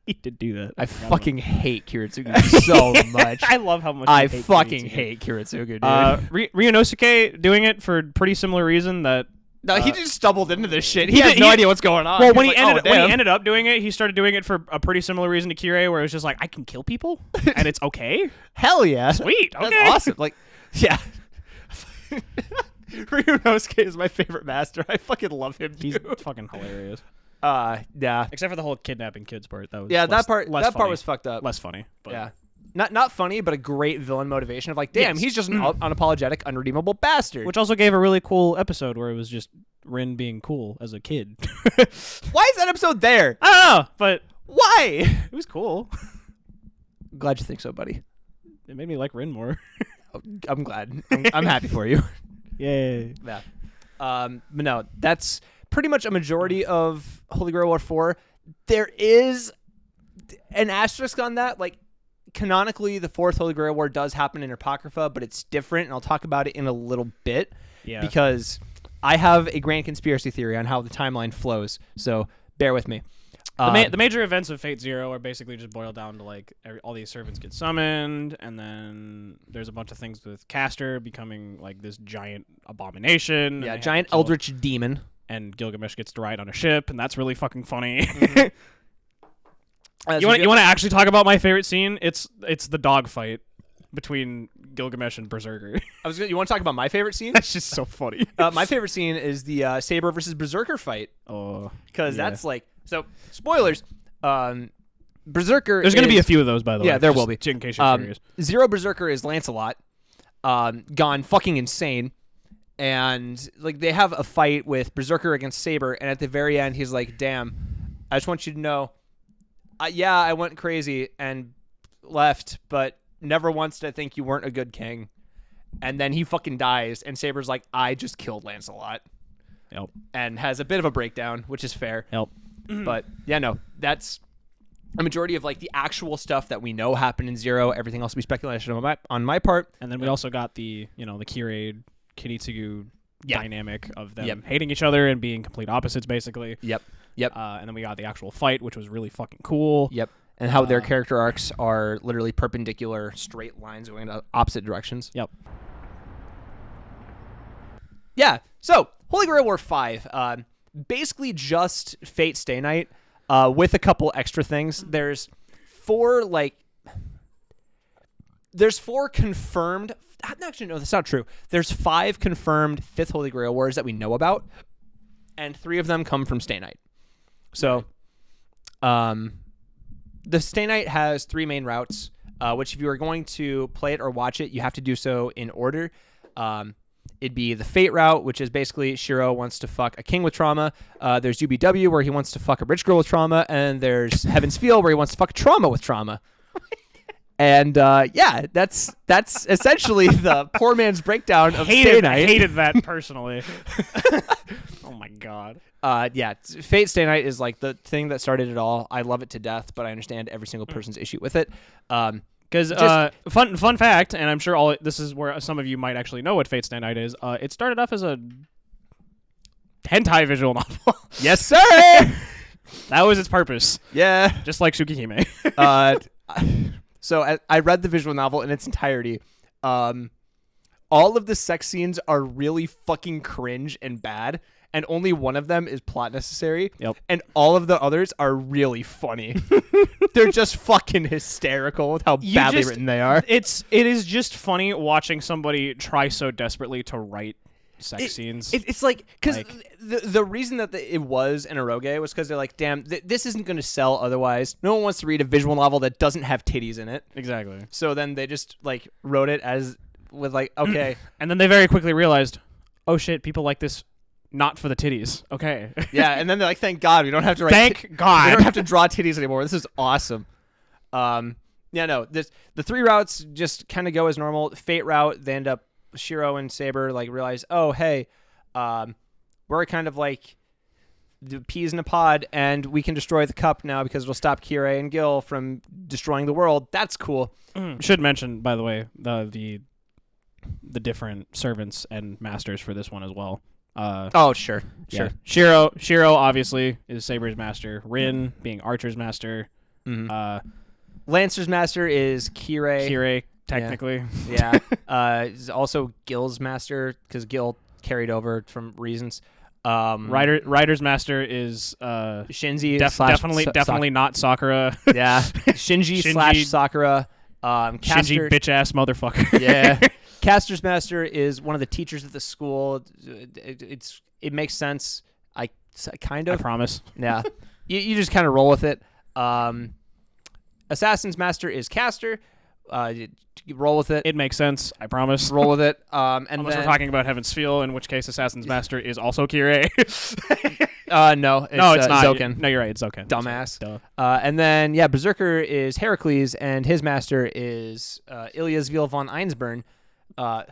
he did do that. I fucking hate Kiritsugu so much. I love how much I you hate fucking Kiritsugu. hate Kiritsugu, dude. Ryunosuke doing it for pretty similar reason that. No, he just stumbled into this shit. he He has did- no he- idea what's going on. Well, He's when he like, ended up doing it, he started doing it for a pretty similar reason to Kirei, where it was just like, I can kill people and it's okay. hell yeah, Sweet, that's okay. awesome. Like, yeah. Ryunosuke is my favorite master. I fucking love him. He's Dude. fucking hilarious. Yeah. Except for the whole kidnapping kids part. That was Yeah, less, that part funny. was fucked up. Less funny. But Yeah. Not funny, but a great villain motivation of like, damn, Yes. he's just an unapologetic, unredeemable bastard. Which also gave a really cool episode where it was just Rin being cool as a kid. Why is that episode there? I don't know, but Why? it was cool. Glad you think so, buddy. It made me like Rin more. I'm glad. I'm happy for you. Yay. Yeah. But no, that's pretty much a majority of Holy Grail War 4. There is an asterisk on that. Like, canonically, the fourth Holy Grail War does happen in Apocrypha, but it's different, and I'll talk about it in a little bit. Yeah. Because I have a grand conspiracy theory on how the timeline flows, so bear with me. The major events of Fate Zero are basically just boiled down to like all these servants get summoned, and then there's a bunch of things with Castor becoming like this giant abomination. and they Yeah, have to giant kill- eldritch demon. and Gilgamesh gets to ride on a ship, and that's really fucking funny. So you want to actually talk about my favorite scene? It's the dog fight between Gilgamesh and Berserker. You want to talk about my favorite scene? That's just so funny. My favorite scene is the Saber versus Berserker fight, Oh, because yeah. that's like, so spoilers. Berserker. There's going to be is- a few of those, by the way. Yeah, there just will be. in case you're curious. Zero Berserker is Lancelot, gone fucking insane, and like they have a fight with Berserker against Saber, and at the very end he's like, "Damn, I just want you to know, yeah, I went crazy and left, but never once did I think you weren't a good king." And then he fucking dies, and Saber's like, "I just killed Lancelot," Yep. and has a bit of a breakdown, which is fair. Yep. But yeah, no, that's a majority of like the actual stuff that we know happened in Zero. Everything else will be speculation on my part. And then we also got the Kirei Kiritsugu dynamic of them Yep. hating each other and being complete opposites, basically. Yep. And then we got the actual fight, which was really fucking cool. Yep. And how their character arcs are literally perpendicular, straight lines going in opposite directions. Yep. Yeah. So, Holy Grail War 5, basically just Fate Stay Night, with a couple extra things. There's four confirmed. Actually, no, that's not true. There's 5 confirmed 5th Holy Grail Wars that we know about, and 3 of them come from Stay Night. So, the Stay Night has 3 main routes, which if you are going to play it or watch it, you have to do so in order. It'd be the Fate route, which is basically Shiro wants to fuck a king with trauma. There's UBW, where he wants to fuck a rich girl with trauma. And there's Heaven's Feel, where he wants to fuck trauma with trauma. And that's essentially the poor man's breakdown of Stay Night. Hated that personally. Oh my god. Fate Stay Night is like the thing that started it all. I love it to death, but I understand every single person's issue with it. Because fun fact, and I'm sure this is where some of you might actually know what Fate Stay Night is. It started off as a hentai visual novel. Yes, sir. That was its purpose. Yeah, just like Tsukihime. So I read the visual novel in its entirety. All of the sex scenes are really fucking cringe and bad, and only one of them is plot necessary. Yep. And all of the others are really funny. They're just fucking hysterical with how badly written they are. It is just funny watching somebody try so desperately to write sex scenes. It's like, because the reason that it was an eroge was because they're like, damn, this isn't going to sell otherwise. No one wants to read a visual novel that doesn't have titties in it. Exactly. So then they just like wrote it as with like, okay. And then they very quickly realized, oh shit, people like this not for the titties. Okay. Yeah, and then they're like, thank God we don't have to write. Thank God we don't have to draw titties anymore. This is awesome. The 3 routes just kind of go as normal. Fate route, they end up Shiro and Saber like realize, oh hey, we're kind of like the peas in a pod, and we can destroy the cup now because it'll stop Kirei and Gil from destroying the world. That's cool. Should mention, by the way, the different servants and masters for this one as well. Sure. Shiro obviously is Saber's master. Rin being Archer's master. Lancer's master is Kirei, technically. Yeah. Is also Gil's master because Gil carried over from reasons. Ryder's master is Shinji. Definitely not Sakura. Yeah. Shinji / Sakura. Shinji bitch ass motherfucker. Yeah. Caster's master is one of the teachers at the school. It makes sense. I promise. Yeah. You just kind of roll with it. Assassin's master is Caster. Roll with it. It makes sense. I promise. Roll with it. Unless we're talking about Heaven's Feel, in which case Assassin's master is also Kirei. No, it's not. Zoken. No, you're right. It's Zoken. Dumbass. Duh. And then Berserker is Heracles, and his master is Ilya's von Einsburn,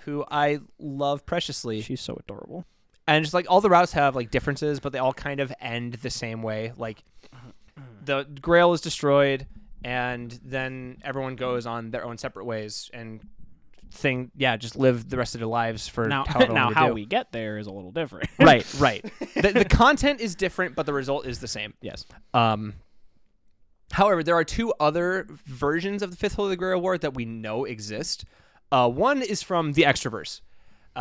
who I love preciously. She's so adorable. And just like all the routes have like differences, but they all kind of end the same way. Like the Grail is destroyed, and then everyone goes on their own separate ways and just live the rest of their lives for how we get there is a little different. Right. The content is different, but the result is the same. Yes. However, there are 2 other versions of the 5th Holy Grail War that we know exist. One is from the Extraverse,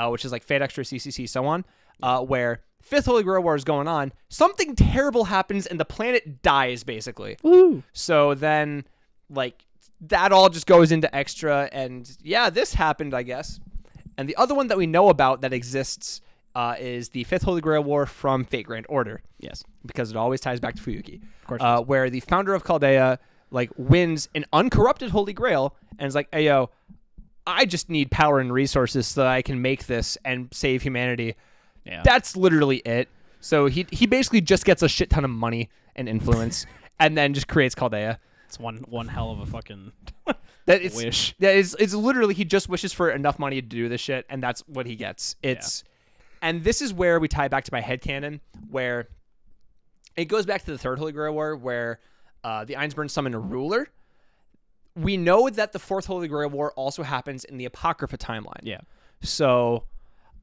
which is like Fate Extra, CCC, so on, where 5th Holy Grail War is going on. Something terrible happens and the planet dies, basically. Woo. So then, like, that all just goes into Extra, and yeah, this happened, I guess. And the other one that we know about that exists is the 5th Holy Grail War from Fate Grand Order. Yes. Because it always ties back to Fuyuki. Of course. Where the founder of Chaldea, like, wins an uncorrupted Holy Grail, and is like, hey, yo, I just need power and resources so that I can make this and save humanity. Yeah. That's literally it. So he basically just gets a shit ton of money and influence and then just creates Chaldea. It's one hell of a fucking wish. Yeah, it's literally he just wishes for enough money to do this shit, and that's what he gets. And this is where we tie back to my headcanon, where it goes back to the 3rd Holy Grail War, where the Einsburn summon a ruler. We know that the 4th Holy Grail War also happens in the Apocrypha timeline. Yeah. So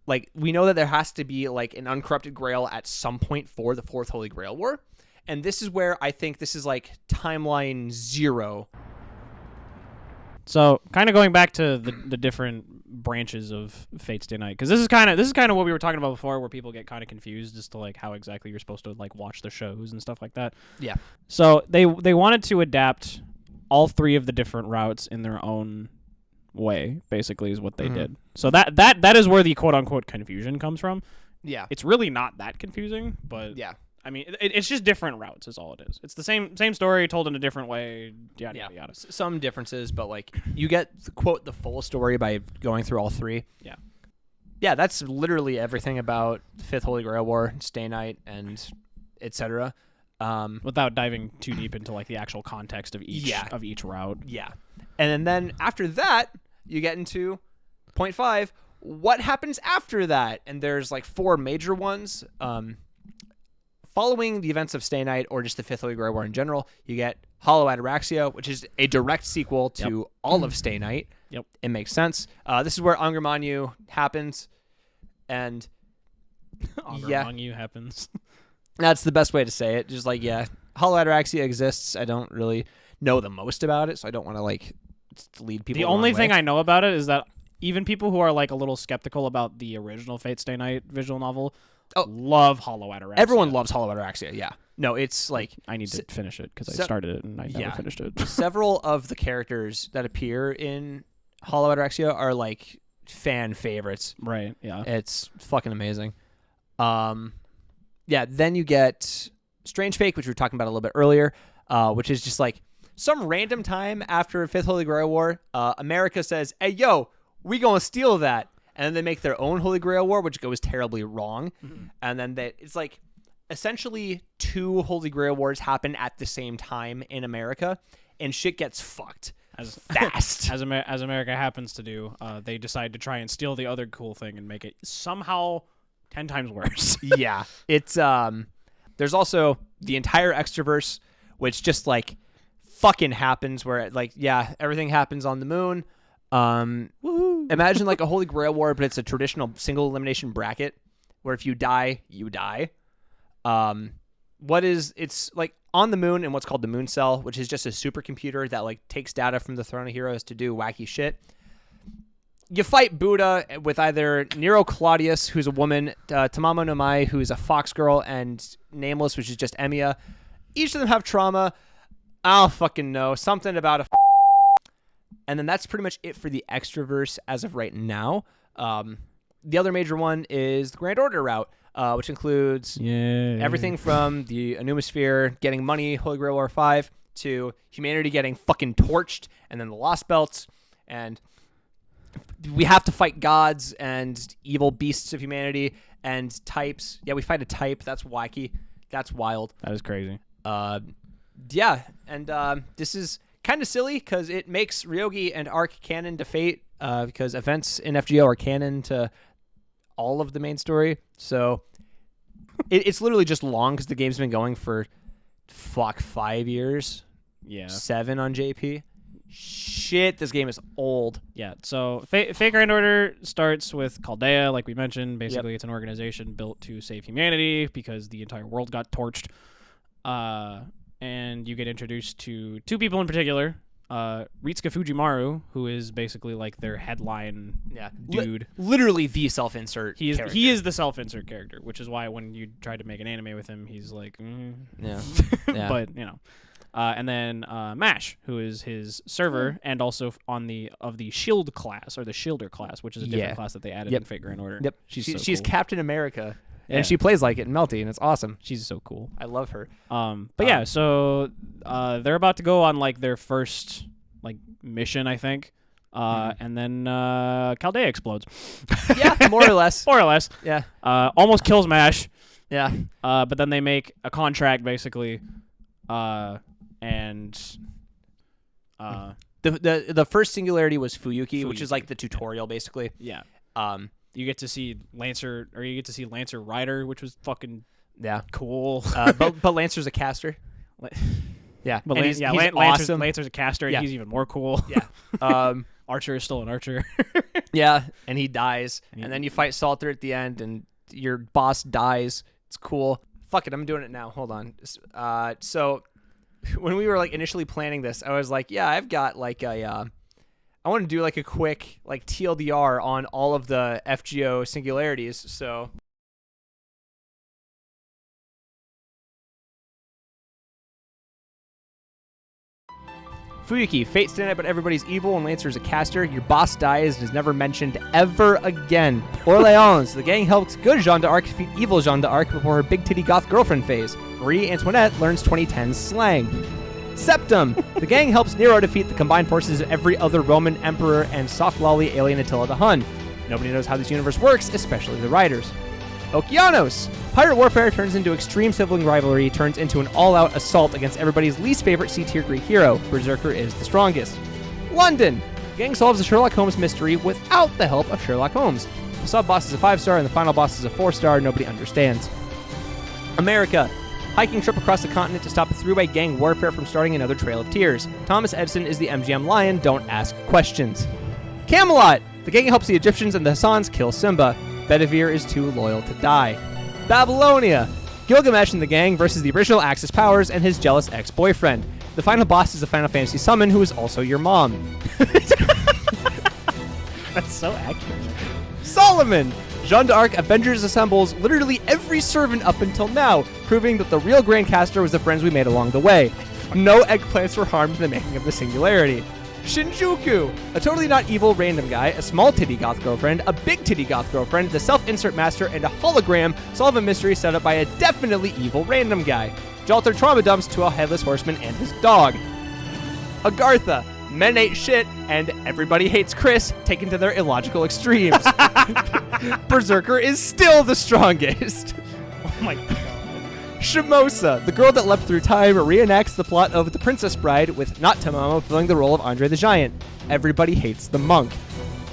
like we know that there has to be like an uncorrupted Grail at some point for the Fourth Holy Grail War, and this is where I think this is like timeline 0. So, kind of going back to the different branches of Fate's Day Night, because this is kind of what we were talking about before, where people get kind of confused as to like how exactly you're supposed to like watch the shows and stuff like that. Yeah. So they wanted to adapt all 3 of the different routes in their own way. Basically, is what they did. So that is where the quote unquote confusion comes from. Yeah. It's really not that confusing, but Yeah. I mean, it's just different routes is all it is. It's the same story told in a different way, yada, yada, yada. Some differences, but like you get, quote, the full story by going through all 3. Yeah. Yeah, that's literally everything about Fifth Holy Grail War, Stay Night, and etc. Without diving too deep into like the actual context of each route. Yeah. And then after that, you get into point 5. What happens after that? And there's like 4 major ones. Following the events of Stay Night, or just the Fifth Holy Grail War in general, you get Hollow Ataraxia, which is a direct sequel to all of Stay Night. Yep. It makes sense. This is where Angermanyu happens, and Angermanyu happens. That's the best way to say it. Just like, Hollow Ataraxia exists. I don't really know the most about it, so I don't want to like lead people The only thing I know about it is that even people who are like a little skeptical about the original Fate Stay Night visual novel love Hollow Ataraxia. Everyone loves Hollow Ataraxia, yeah. No, it's like... I need to finish it because I started it and I never finished it. Several of the characters that appear in Hollow Ataraxia are like fan favorites. Right, yeah. It's fucking amazing. Then you get Strange Fake, which we were talking about a little bit earlier, which is just like some random time after Fifth Holy Grail War, America says, hey, yo, we gonna steal that. And then they make their own Holy Grail War, which goes terribly wrong. Mm-hmm. And then it's like essentially 2 Holy Grail Wars happen at the same time in America, and shit gets fucked fast. As America happens to do, they decide to try and steal the other cool thing and make it somehow 10 times worse. Yeah. It's there's also the entire Extraverse, which just like fucking happens, where like, everything happens on the moon. Imagine like a Holy Grail War, but it's a traditional single elimination bracket where if you die, you die. It's like on the moon in what's called the Moon Cell, which is just a supercomputer that like takes data from the Throne of Heroes to do wacky shit. You fight Buddha with either Nero Claudius, who's a woman, Tamamo no Mai, who's a fox girl, and Nameless, which is just Emiya. Each of them have trauma. I don't fucking know. Something about a... And then that's pretty much it for the Extraverse as of right now. The other major one is the Grand Order route, which includes everything from the Anumosphere getting money, Holy Grail War 5, to humanity getting fucking torched, and then the Lost Belts, and we have to fight gods and evil beasts of humanity and types. Yeah, we fight a type. That's wacky. That's wild. That is crazy. And this is kind of silly because it makes Ryogi and Arc canon to Fate, because events in FGO are canon to all of the main story. So it's literally just long because the game's been going for 5 years. Yeah. 7 on JP. Shit, this game is old. Yeah, so Fate Grand Order starts with Chaldea, like we mentioned. Basically, It's an organization built to save humanity because the entire world got torched. And you get introduced to 2 people in particular. Ritsuka Fujimaru, who is basically like their headline dude. Literally the self-insert character. He is the self-insert character, which is why when you try to make an anime with him, he's like, Yeah. But, and then Mash, who is his server, and also of the Shield class, or the Shielder class, which is a different class that they added in Fate Grand Order. Yep. She's She's cool. Captain America. And she plays like it in Melty, and it's awesome. She's so cool. I love her. So they're about to go on like their first like mission, I think. And then Chaldea explodes. Yeah, more or less. More or less. Yeah. Almost kills Mash. Yeah. But then they make a contract basically, and the first singularity was Fuyuki, which is like the tutorial basically. Yeah. You get to see Lancer Rider, which was fucking cool. But Lancer's a caster. Yeah, but he's Lancer's awesome. Lancer's a caster, and he's even more cool. Yeah. Archer is still an archer. Yeah, and he dies. And then you fight Salter at the end, and your boss dies. It's cool. Fuck it, I'm doing it now. Hold on. So when we were like initially planning this, I was like, yeah, I've got like I want to do like a quick like TLDR on all of the FGO singularities. So Fuyuki, fate stand up, but everybody's evil, and Lancer is a caster. Your boss dies and is never mentioned ever again. Orleans, the gang helps good Jeanne d'Arc defeat evil Jeanne d'Arc before her big titty goth girlfriend phase. Marie Antoinette learns 2010s slang. Septum, the gang helps Nero defeat the combined forces of every other Roman emperor and soft lolly alien Attila the Hun. Nobody knows how this universe works, especially the writers. Okeanos, pirate warfare turns into extreme sibling rivalry, turns into an all-out assault against everybody's least favorite C-tier Greek hero. Berserker is the strongest. London, the gang solves the Sherlock Holmes mystery without the help of Sherlock Holmes. The sub-boss is a 5-star and the final boss is a 4-star. Nobody understands. America, hiking trip across the continent to stop a three-way gang warfare from starting another Trail of Tears. Thomas Edison is the MGM lion. Don't ask questions. Camelot, the gang helps the Egyptians and the Hassans kill Simba. Bedivere is too loyal to die. Babylonia, Gilgamesh and the gang versus the original Axis powers and his jealous ex-boyfriend. The final boss is a Final Fantasy summon who is also your mom. That's so accurate. Solomon, Jeanne d'Arc Avengers assembles literally every servant up until now, proving that the real Grandcaster was the friends we made along the way. No eggplants were harmed in the making of the Singularity. Shinjuku, a totally not evil random guy, a small titty goth girlfriend, a big titty goth girlfriend, the self-insert master, and a hologram solve a mystery set up by a definitely evil random guy. Jalter trauma dumps to a headless horseman and his dog. Agartha, men ain't shit, and everybody hates Chris, taken to their illogical extremes. Berserker is still the strongest. Oh my god. Shimosa, the girl that leapt through time, reenacts the plot of The Princess Bride, with not Tamamo filling the role of Andre the Giant. Everybody hates the monk.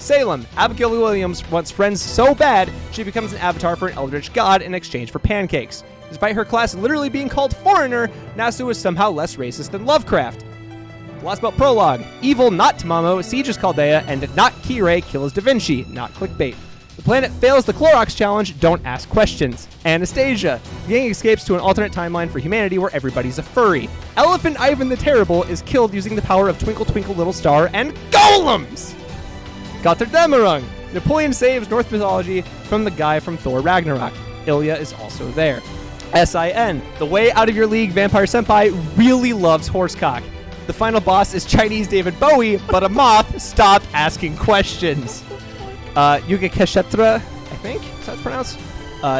Salem, Abigail Williams wants friends so bad, she becomes an avatar for an eldritch god in exchange for pancakes. Despite her class literally being called foreigner, Nasu is somehow less racist than Lovecraft. Lost Belt Prologue, evil not Tamamo sieges Chaldea, and not Kirei kills Da Vinci, not clickbait. The planet fails the Clorox challenge, don't ask questions. Anastasia, the gang escapes to an alternate timeline for humanity where everybody's a furry. Elephant Ivan the Terrible is killed using the power of Twinkle Twinkle Little Star and golems! Götterdämmerung, Napoleon saves Norse mythology from the guy from Thor Ragnarok. Ilya is also there. SIN, the way out of your league Vampire Senpai really loves horsecock. The final boss is Chinese David Bowie, but a moth. Stop asking questions. Yuga Keshetra, I think, is how it's pronounced.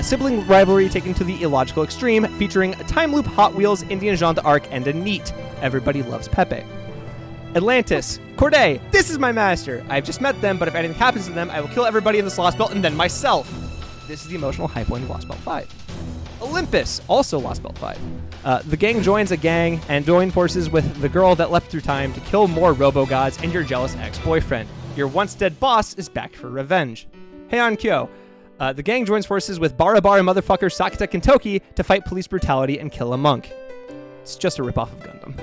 Sibling rivalry taken to the illogical extreme, featuring a time loop, Hot Wheels, Indian Jeanne d'Arc, and a neat. Everybody loves Pepe. Atlantis, Corday, this is my master. I've just met them, but if anything happens to them, I will kill everybody in this Lost Belt and then myself. This is the emotional high point of Lost Belt 5. Olympus, also Lost Belt 5. The gang joins a gang and join forces with the girl that leapt through time to kill more robo-gods and your jealous ex-boyfriend. Your once-dead boss is back for revenge. Heian Kyo, the gang joins forces with Bara Bara motherfucker Sakata Kentoki to fight police brutality and kill a monk. It's just a ripoff of Gundam.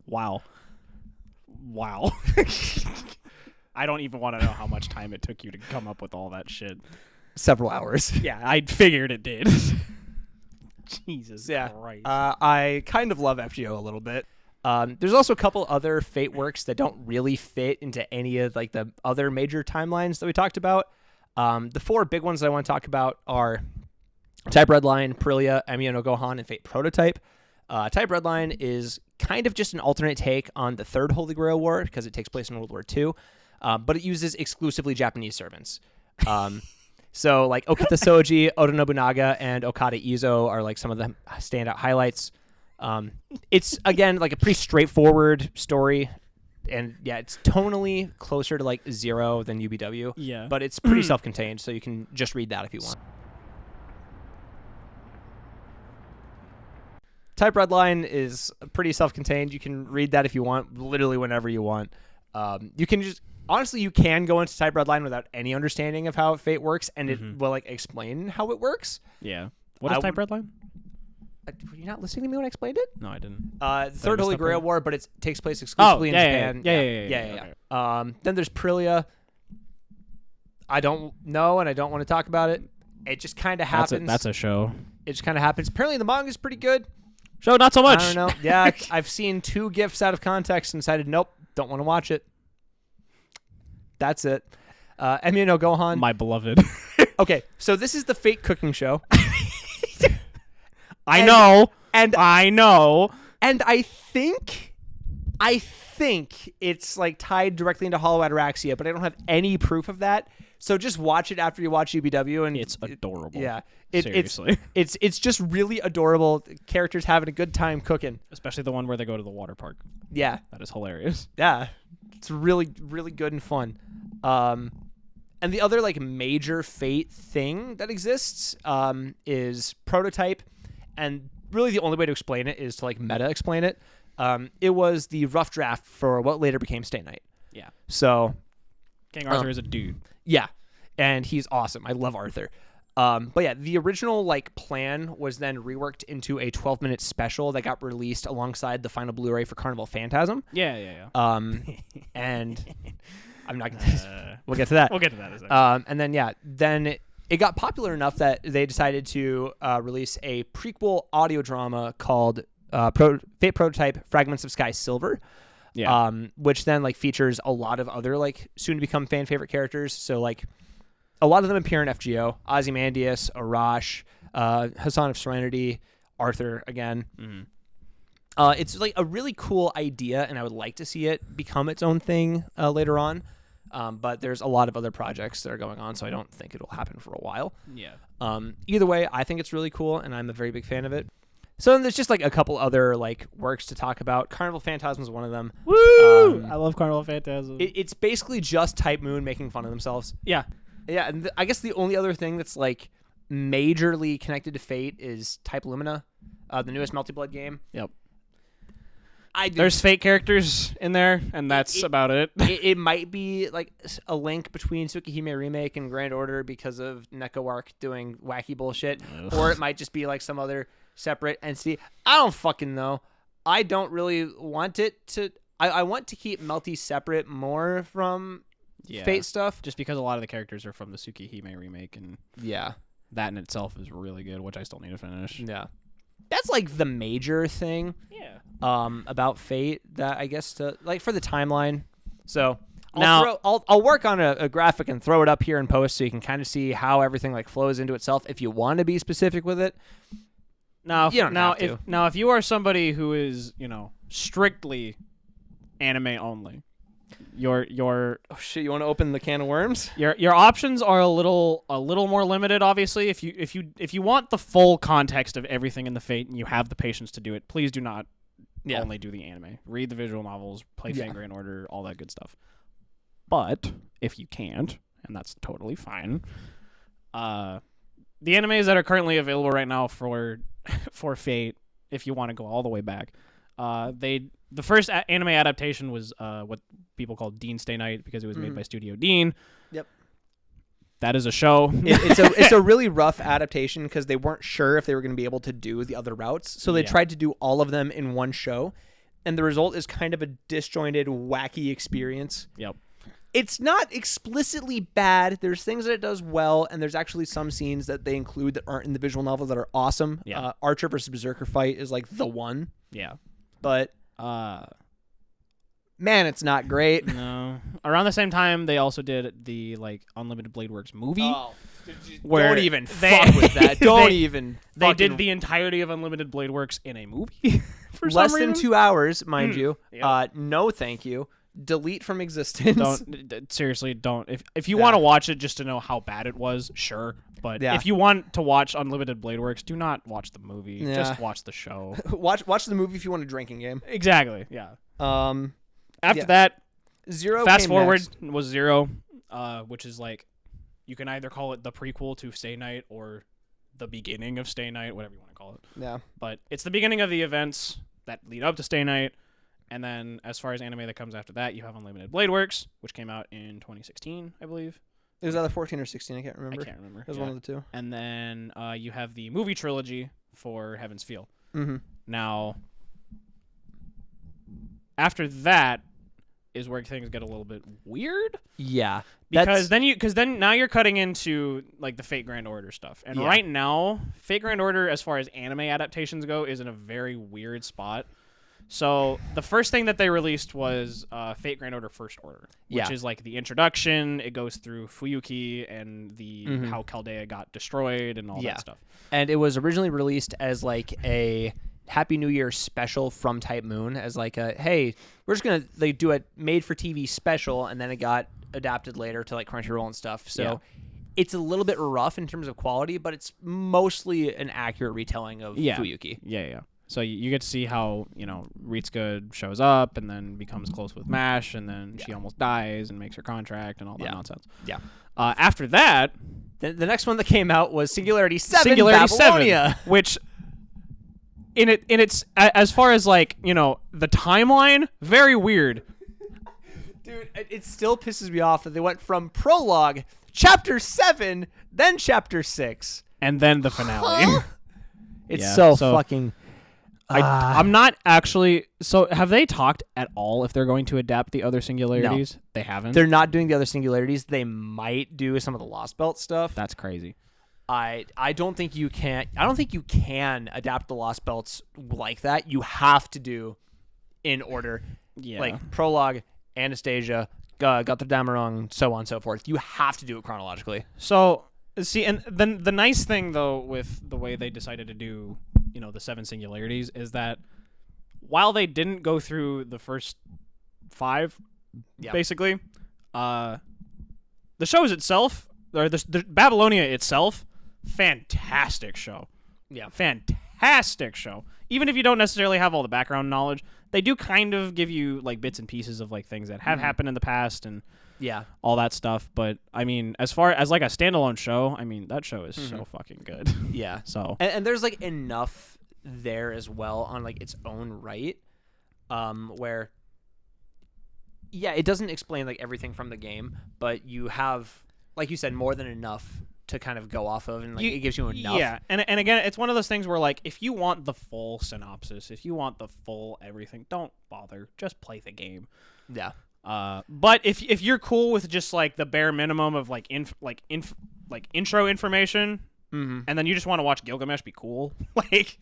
Wow. I don't even want to know how much time it took you to come up with all that shit. Several hours. Yeah, I figured it did. Jesus Christ. I kind of love FGO a little bit. There's also a couple other Fate works that don't really fit into any of like the other major timelines that we talked about. The four big ones that I want to talk about are Type Redline, Perilia, Amiyo no Gohan, and Fate Prototype. Type Redline is kind of just an alternate take on the Third Holy Grail War because it takes place in World War II, but it uses exclusively Japanese servants. So like Okita Soji, Oda Nobunaga, and Okada Izo are like some of the standout highlights. It's again like a pretty straightforward story, and yeah, it's tonally closer to like Zero than UBW. Yeah, but it's pretty self-contained, so you can just read that if you want. Type Redline is pretty self-contained. You can read that if you want, literally whenever you want. You can just honestly, you can go into Type Redline without any understanding of how Fate works, and it will like explain how it works. Yeah. What is Type Redline? Were you not listening to me when I explained it? No, I didn't. Third miss Holy that Grail part? War, but it takes place exclusively in Japan. Yeah. Okay. Then there's Prillia. I don't know, and I don't want to talk about it. It just kind of happens. That's a show. It just kind of happens. Apparently, the manga is pretty good. Show not so much. I don't know. Yeah, I've seen 2 GIFs out of context and decided, nope, don't want to watch it. That's it. Emi no Gohan. My beloved. Okay, so this is the Fate cooking show. I know. And I know. And I think it's like tied directly into Hollow Ataraxia, but I don't have any proof of that. So just watch it after you watch UBW, and It's adorable. Yeah, Seriously. it's just really adorable. Characters having a good time cooking. Especially the one where they go to the water park. Yeah, That is hilarious. yeah, it's really really good and fun. And the other like major Fate thing that exists is Prototype, and really the only way to explain it is to like meta explain it. It was the rough draft for what later became Stay Night. Yeah. So King Arthur is a dude. yeah, and he's awesome. I love Arthur. But yeah, the original like plan was then reworked into a 12-minute special that got released alongside the final Blu-ray for Carnival Phantasm. Yeah. And I'm not gonna. We'll get to that. We'll get to that in a second. And then it got popular enough that they decided to release a prequel audio drama called Fate Prototype: Fragments of Sky Silver. Yeah. Which then like features a lot of other like soon to become fan favorite characters. So like a lot of them appear in FGO: Ozymandias, Arash, Hassan of Serenity, Arthur again. Mm-hmm. It's like a really cool idea, and I would like to see it become its own thing later on. But there's a lot of other projects that are going on, so I don't think it'll happen for a while. Yeah. Either way, I think it's really cool, and I'm a very big fan of it. So then there's just like a couple other like works to talk about. Carnival Phantasm is one of them. Woo! I love Carnival Phantasm. It's basically just Type Moon making fun of themselves. Yeah. Yeah, and I guess the only other thing that's like majorly connected to Fate is Type Lumina, the newest Multi-Blood game. Yep. There's Fate characters in there, and that's about it. it might be like a link between Tsukihime Remake and Grand Order because of Neko Arc doing wacky bullshit, or it might just be like some other separate entity. I don't fucking know. I don't really want it to. I want to keep Melty separate more from Fate stuff, just because a lot of the characters are from the Tsukihime remake, and yeah, that in itself is really good, which I still need to finish. Yeah, that's like the major thing. Yeah. About Fate that I guess to like for the timeline. So Now I'll work on a graphic and throw it up here in post so you can kind of see how everything like flows into itself. If you want to be specific with it. Now, you don't have to. If you are somebody who is, strictly anime only, your Oh shit! You want to open the can of worms? your options are a little more limited. Obviously, if you want the full context of everything in the Fate and you have the patience to do it, please do not only do the anime. Read the visual novels, play Fate Grand Order, all that good stuff. But if you can't, and that's totally fine, the animes that are currently available right now for Fate, if you want to go all the way back, the first anime adaptation was what people call Dean Stay Night because it was made by Studio Dean. Yep. That is a show. It's a really rough adaptation because they weren't sure if they were going to be able to do the other routes, so they tried to do all of them in one show, and the result is kind of a disjointed, wacky experience. Yep. It's not explicitly bad. There's things that it does well, and there's actually some scenes that they include that aren't in the visual novel that are awesome. Yeah. Archer versus Berserker fight is like the one. Yeah. But man, it's not great. No. Around the same time, they also did the Unlimited Blade Works movie. Oh, where don't even fuck with that. Don't even. They did the entirety of Unlimited Blade Works in a movie. For less some than reason. 2 hours, mind you. Yep. No, thank you. Delete from existence. Seriously, don't. If you want to watch it just to know how bad it was, sure. But if you want to watch Unlimited Blade Works, do not watch the movie. Yeah. Just watch the show. watch the movie if you want a drinking game. Exactly. Yeah. After Yeah. that, Zero. fast came forward next. was Zero, which is you can either call it the prequel to Stay Night or the beginning of Stay Night, whatever you want to call it. Yeah. But it's the beginning of the events that lead up to Stay Night. And then as far as anime that comes after that, you have Unlimited Blade Works, which came out in 2016, I believe. It was either 14 or 16. I can't remember. I can't remember. It was one of the two. And then you have the movie trilogy for Heaven's Feel. Now, after that is where things get a little bit weird. Yeah. Because then now you're cutting into like the Fate Grand Order stuff. And right now, Fate Grand Order, as far as anime adaptations go, is in a very weird spot. So the first thing that they released was Fate Grand Order First Order, which is like the introduction. It goes through Fuyuki and the how Chaldea got destroyed and all that stuff. And it was originally released as like a Happy New Year special from Type Moon, as like a, hey, we're just gonna like do a made for TV special, and then it got adapted later to like Crunchyroll and stuff. So it's a little bit rough in terms of quality, but it's mostly an accurate retelling of Fuyuki. Yeah. So you get to see how, you know, Ritsuka shows up and then becomes close with Mash, and then she almost dies and makes her contract and all that nonsense. Yeah. After that, the next one that came out was Singularity 7, Singularity Babylonia. 7, which in its as far as like, you know, the timeline, very weird. Dude, it still pisses me off that they went from prologue, chapter 7, then chapter 6, and then the finale. It's so fucking. I'm not actually. So, have they talked at all if they're going to adapt the other Singularities? No. They haven't. They're not doing the other Singularities. They might do some of the Lost Belt stuff. That's crazy. I don't think you can. I don't think you can adapt the Lost Belts like that. You have to do in order. Yeah. Like prologue, Anastasia, Götterdämmerung, so on and so forth. You have to do it chronologically. So, see, and then the nice thing though with the way they decided to do, you know, the 7 Singularities is that while they didn't go through the first 5, basically, the shows itself, or the Babylonia itself, fantastic show. Yeah. Fantastic show. Even if you don't necessarily have all the background knowledge, they do kind of give you like bits and pieces of like things that have happened in the past and all that stuff. But I mean, as far as like a standalone show, I mean, that show is so fucking good. Yeah. So and there's like enough there as well on like its own right, where it doesn't explain like everything from the game, but you have, like you said, more than enough to kind of go off of, and like it gives you enough. Yeah, and again, it's one of those things where like if you want the full synopsis, if you want the full everything, don't bother. Just play the game. Yeah. But if you're cool with just like the bare minimum of like intro information, and then you just want to watch Gilgamesh be cool, like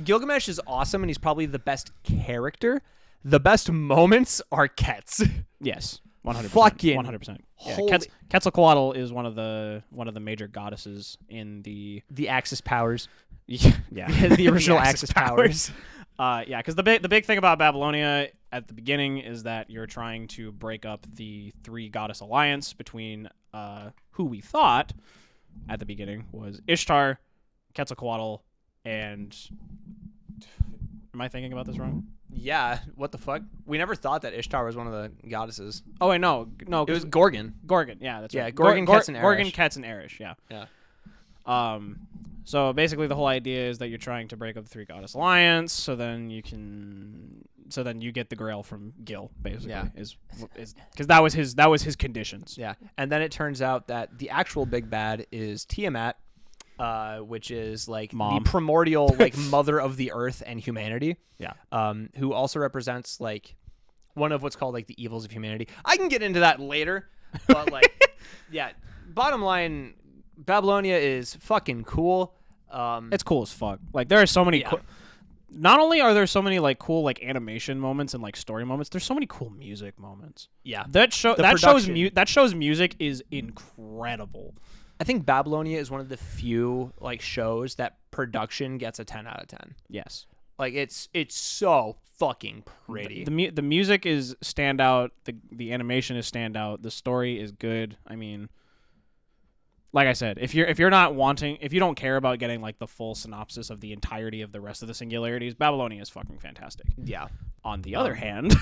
Gilgamesh is awesome, and he's probably the best character. The best moments are Ket's. Yes. 100%. Fucking 100%. Yeah, Quetzalcoatl is one of the major goddesses in the Axis powers. Yeah, the original Axis powers. Because the big thing about Babylonia at the beginning is that you're trying to break up the 3 goddess alliance between who we thought at the beginning was Ishtar, Quetzalcoatl, and am I thinking about this wrong? Yeah, what the fuck? We never thought that Ishtar was one of the goddesses. Oh wait, no, it was Gorgon. Gorgon, yeah, that's right. Yeah, Gorgon, Ketz, and Erish. Gorgon, Ketz, and Erish, yeah. Yeah. So basically, the whole idea is that you're trying to break up the 3 goddess alliance, so then you get the Grail from Gil, basically. Yeah. Is because that was his conditions. Yeah, and then it turns out that the actual big bad is Tiamat. Which is like Mom. The primordial like mother of the earth and humanity. Yeah. Who also represents like one of what's called like the evils of humanity. I can get into that later, but like, bottom line, Babylonia is fucking cool. It's cool as fuck. Like there are so many. Not only are there so many like cool like animation moments and like story moments, there's so many cool music moments. Yeah. That show's music is incredible. I think Babylonia is one of the few like shows that production gets a 10 out of 10. Yes. Like it's so fucking pretty. The music is standout, the animation is standout, the story is good. I mean, like I said, if you don't care about getting like the full synopsis of the entirety of the rest of the Singularities, Babylonia is fucking fantastic. Yeah. On the other hand,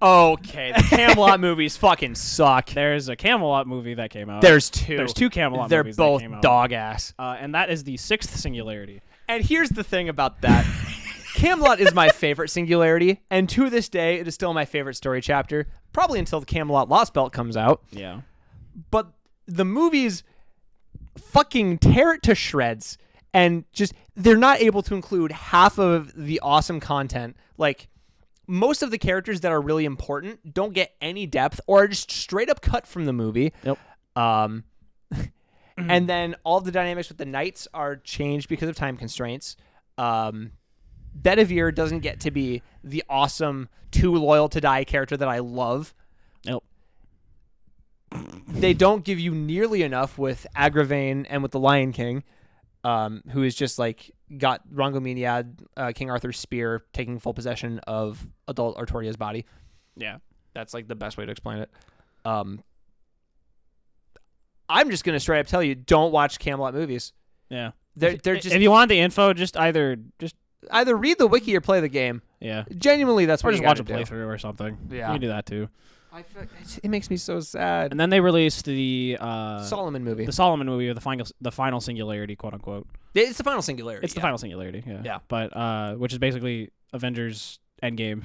okay, the Camelot movies fucking suck. There's a Camelot movie that came out. There's 2. There's 2 Camelot They're movies both that came out. dog ass. And that is the 6th Singularity. And here's the thing about that. Camelot is my favorite Singularity, and to this day, it is still my favorite story chapter, probably until the Camelot Lost Belt comes out. Yeah. But the movies fucking tear it to shreds, and just they're not able to include half of the awesome content. Like, most of the characters that are really important don't get any depth or are just straight up cut from the movie. Yep. And then all the dynamics with the knights are changed because of time constraints. Bedivere doesn't get to be the awesome too loyal to die character that I love. Nope. They don't give you nearly enough with Agravain and with the Lion King, who is just like got Rangominiad, King Arthur's spear, taking full possession of adult Artoria's body. Yeah. That's like the best way to explain it. I'm just gonna straight up tell you, don't watch Camelot movies. Yeah. They're just if you want the info, just either read the wiki or play the game. yeah, Genuinely, that's or what just you watch a gotta do. playthrough or something. Yeah. You can do that too. It makes me so sad. And then they released the Solomon movie. the Solomon movie, or the final singularity, quote unquote. It's the final singularity. It's the final singularity. Yeah. Yeah. But which is basically Avengers Endgame.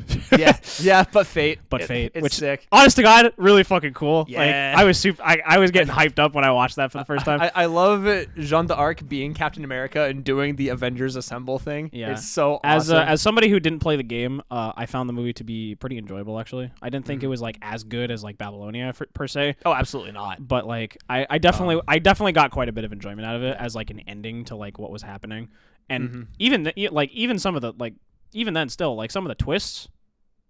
yeah, but Fate. It's which sick. Honest to God, really fucking cool. Yeah. Like, I was getting hyped up when I watched that for the first time. I love Jean d'Arc being Captain America and doing the Avengers Assemble thing. Yeah. It's so As awesome. as somebody who didn't play the game, I found the movie to be pretty enjoyable. Actually, I didn't think it was like as good as like Babylonia per se. Oh, absolutely not. But like I definitely got quite a bit of enjoyment out of it as like an ending to like what was happening, and even some of the like even then still like some of the twists,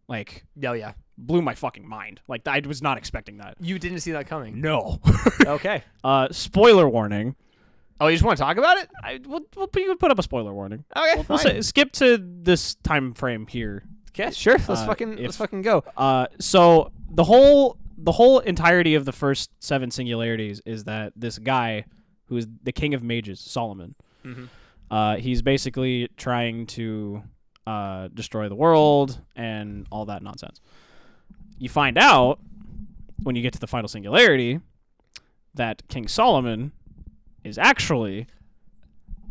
like Oh, yeah. blew my fucking mind. Like I was not expecting that. You didn't see that coming. No. Okay. Spoiler warning. Oh, you just want to talk about it? We'll put up a spoiler warning. Okay, We'll fine. skip to this time frame here. Okay, sure. Let's if- fucking go. So the whole entirety of the first 7 singularities is that this guy, who is the king of mages, Solomon, he's basically trying to destroy the world and all that nonsense. You find out when you get to the final singularity that King Solomon is actually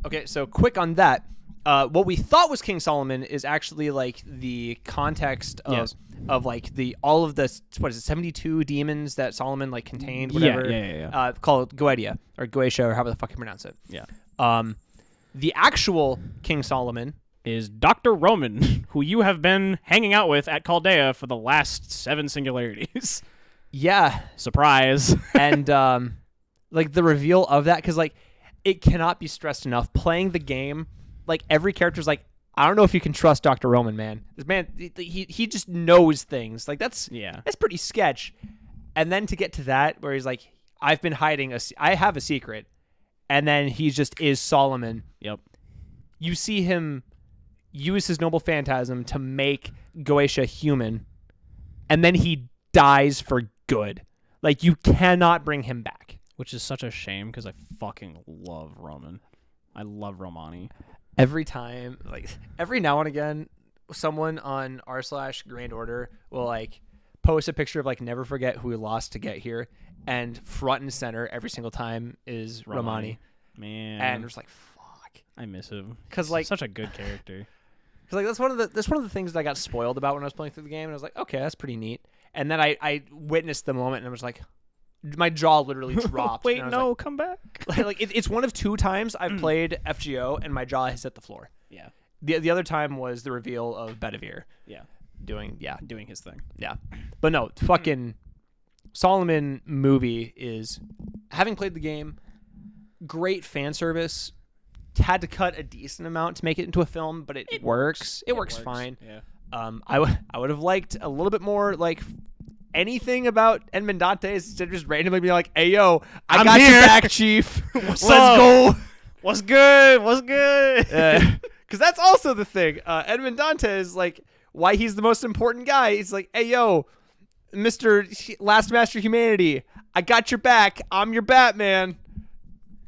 Okay, so quick on that. What we thought was King Solomon is actually like the context of Yes. of like all of the 72 demons that Solomon like contained, whatever. Yeah. Called Goetia or Goetia or however the fuck you pronounce it. Yeah. The actual King Solomon Is Dr. Roman, who you have been hanging out with at Chaldea for the last 7 singularities. Yeah. Surprise. And like the reveal of that, because like it cannot be stressed enough. Playing the game, like every character's like, I don't know if you can trust Dr. Roman, man. This man, he just knows things. Like that's pretty sketch. And then to get to that where he's like, I've been hiding I have a secret, and then he just is Solomon. Yep. You see him use his noble phantasm to make Goetia human, and then he dies for good. Like, you cannot bring him back. Which is such a shame because I fucking love Roman. I love Romani. Every time, like, every now and again, someone on r/Grand Order will, like, post a picture of, like, never forget who we lost to get here, and front and center every single time is Romani. Man. And it's like, fuck. I miss him. 'Cause, like, such a good character. Because like that's one of the things that I got spoiled about when I was playing through the game, and I was like, okay, that's pretty neat. And then I witnessed the moment, and I was like, my jaw literally dropped. Wait, and I was no, like, come back. like it's one of 2 times I've played FGO, and my jaw has hit the floor. Yeah. The other time was the reveal of Bedivere. Yeah. Doing his thing. Yeah. But no, fucking Solomon movie is, having played the game, great fan service. Had to cut a decent amount to make it into a film, but it works. It works fine. Yeah. I would have liked a little bit more, like, anything about Edmond Dantes instead of just randomly being like, hey, yo, I got here. your back, chief. Let's up? go. What's good? What's good? Because that's also the thing. Edmond Dantes, like, why he's the most important guy. He's like, hey, yo, Mr. Last Master Humanity, I got your back. I'm your Batman.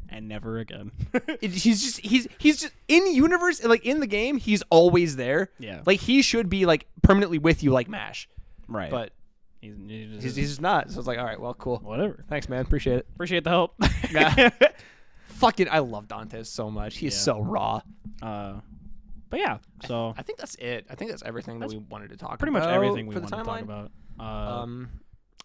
And never again. He's just in universe, like in the game, he's always there. Yeah. Like he should be like permanently with you like MASH. Right. But he's just not. So it's like, all right, well, cool. whatever. Thanks, man. Appreciate it. Appreciate the help. Yeah. Fucking, I love Dantes so much. He's so raw. But yeah, so I think that's it. I think that's everything that we wanted to talk pretty about. much everything we for the wanted to talk timeline. about.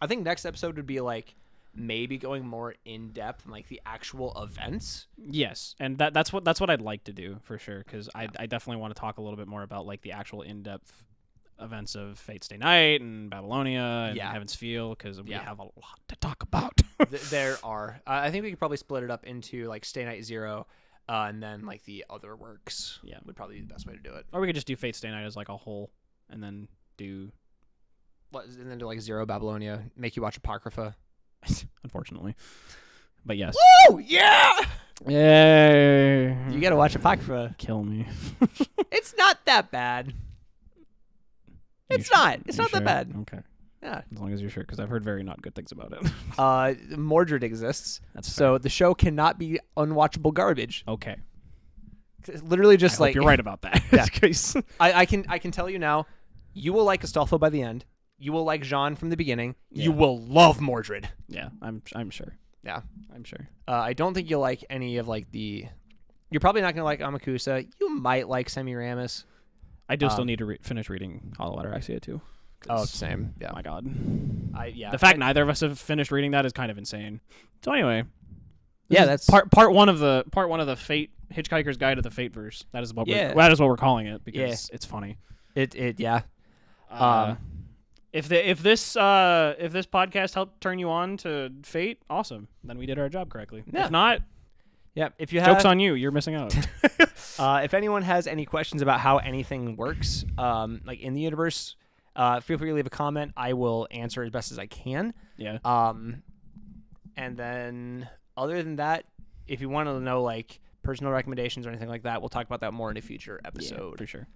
I think next episode would be like maybe going more in depth in like the actual events. Yes, and that's what I'd like to do for sure, because I definitely want to talk a little bit more about like the actual in-depth events of Fate Stay Night and Babylonia and Heaven's Feel, because we have a lot to talk about. There are. I think we could probably split it up into like Stay Night 0 and then like the other works. Yeah, would probably be the best way to do it. Or we could just do Fate Stay Night as like a whole, and then do like 0 Babylonia, make you watch Apocrypha. Unfortunately, but yes. Woo! Yeah! Yay! You gotta watch Apocrypha. Kill me. It's not that bad. It's not that bad. Okay. Yeah. As long as you're sure, because I've heard very not good things about it. Mordred exists. That's so the show cannot be unwatchable garbage. Okay. It's literally just I hope you're right about that. Yeah. I can tell you now, you will like Astolfo by the end. You will like Jean from the beginning. Yeah. You will love Mordred. Yeah, I'm sure. Yeah. I'm sure. I don't think you'll like any of like the... You're probably not going to like Amakusa. You might like Semiramis. I do still need to finish reading Hollow Water Axia too. Oh, same. Yeah. Oh my God. Yeah. The fact neither of us have finished reading that is kind of insane. So anyway, yeah, that's part one of the Fate Hitchhiker's Guide to the Fateverse. That is what we're calling it, because it's funny. Yeah. If this podcast helped turn you on to Fate, awesome. Then we did our job correctly. Yeah. If not, yeah. If you have joke's on you. You're missing out. If anyone has any questions about how anything works, like in the universe, feel free to leave a comment. I will answer as best as I can. Yeah. And then other than that, if you want to know like personal recommendations or anything like that, we'll talk about that more in a future episode. Yeah, for sure.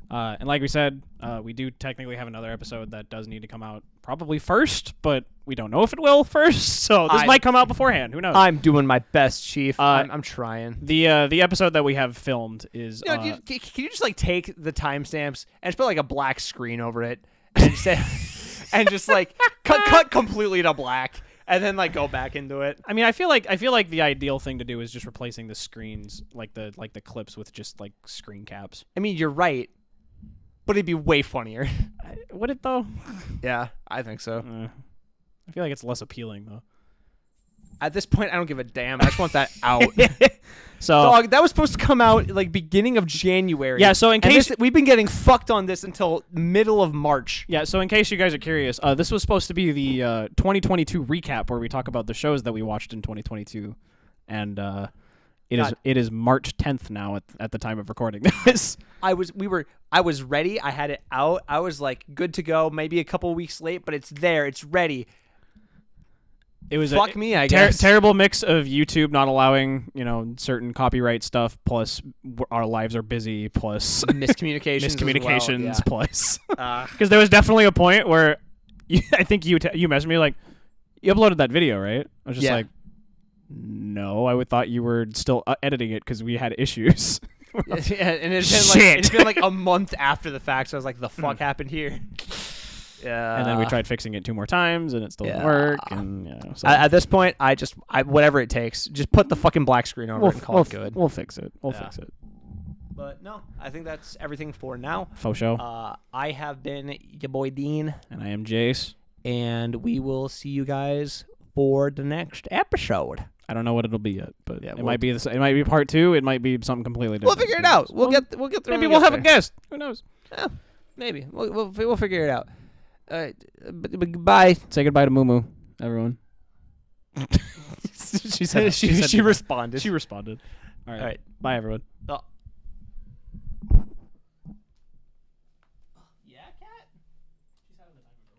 And like we said, we do technically have another episode that does need to come out probably first, but we don't know if it will first. So this might come out beforehand. Who knows? I'm doing my best, Chief. I'm trying. The episode that we have filmed is. Can you just like take the timestamps and just put like a black screen over it and just like cut completely to black and then like go back into it? I mean, I feel like the ideal thing to do is just replacing the screens, like the clips, with just like screen caps. I mean, you're right. But it'd be way funnier. Would it though? Yeah, I think so. I feel like it's less appealing though. At this point, I don't give a damn. I just want that out. So, dog, that was supposed to come out like beginning of January. Yeah. So in case we've been getting fucked on this until middle of March. Yeah. So in case you guys are curious, this was supposed to be the 2022 recap where we talk about the shows that we watched in 2022, and it is March 10th now at the time of recording this. I was ready. I had it out. I was like good to go. Maybe a couple weeks late, but it's there. It's ready. It was I guess. Terrible mix of YouTube not allowing certain copyright stuff, plus our lives are busy, plus miscommunications, plus because there was definitely a point where I think you messaged me like, you uploaded that video, right? I was just like, no, I thought you were still editing it because we had issues. Yeah, and it's been like a month after the fact, so I was like, the fuck happened here? Yeah. And then we tried fixing it 2 more times, and it still didn't work. And so at this point, I whatever it takes, just put the fucking black screen over it and call it good. We'll fix it. We'll fix it. But no, I think that's everything for now. Faux show. I have been your boy Dean, and I am Jace, and we will see you guys for the next episode. I don't know what it'll be yet, but it might be it might be part 2. It might be something completely different. We'll figure it out. We'll get through. Maybe we'll have a guest. Who knows? Yeah, maybe we'll figure it out. Goodbye. Say goodbye to Moo, everyone. She responded. She responded. All right. Bye, everyone. Oh.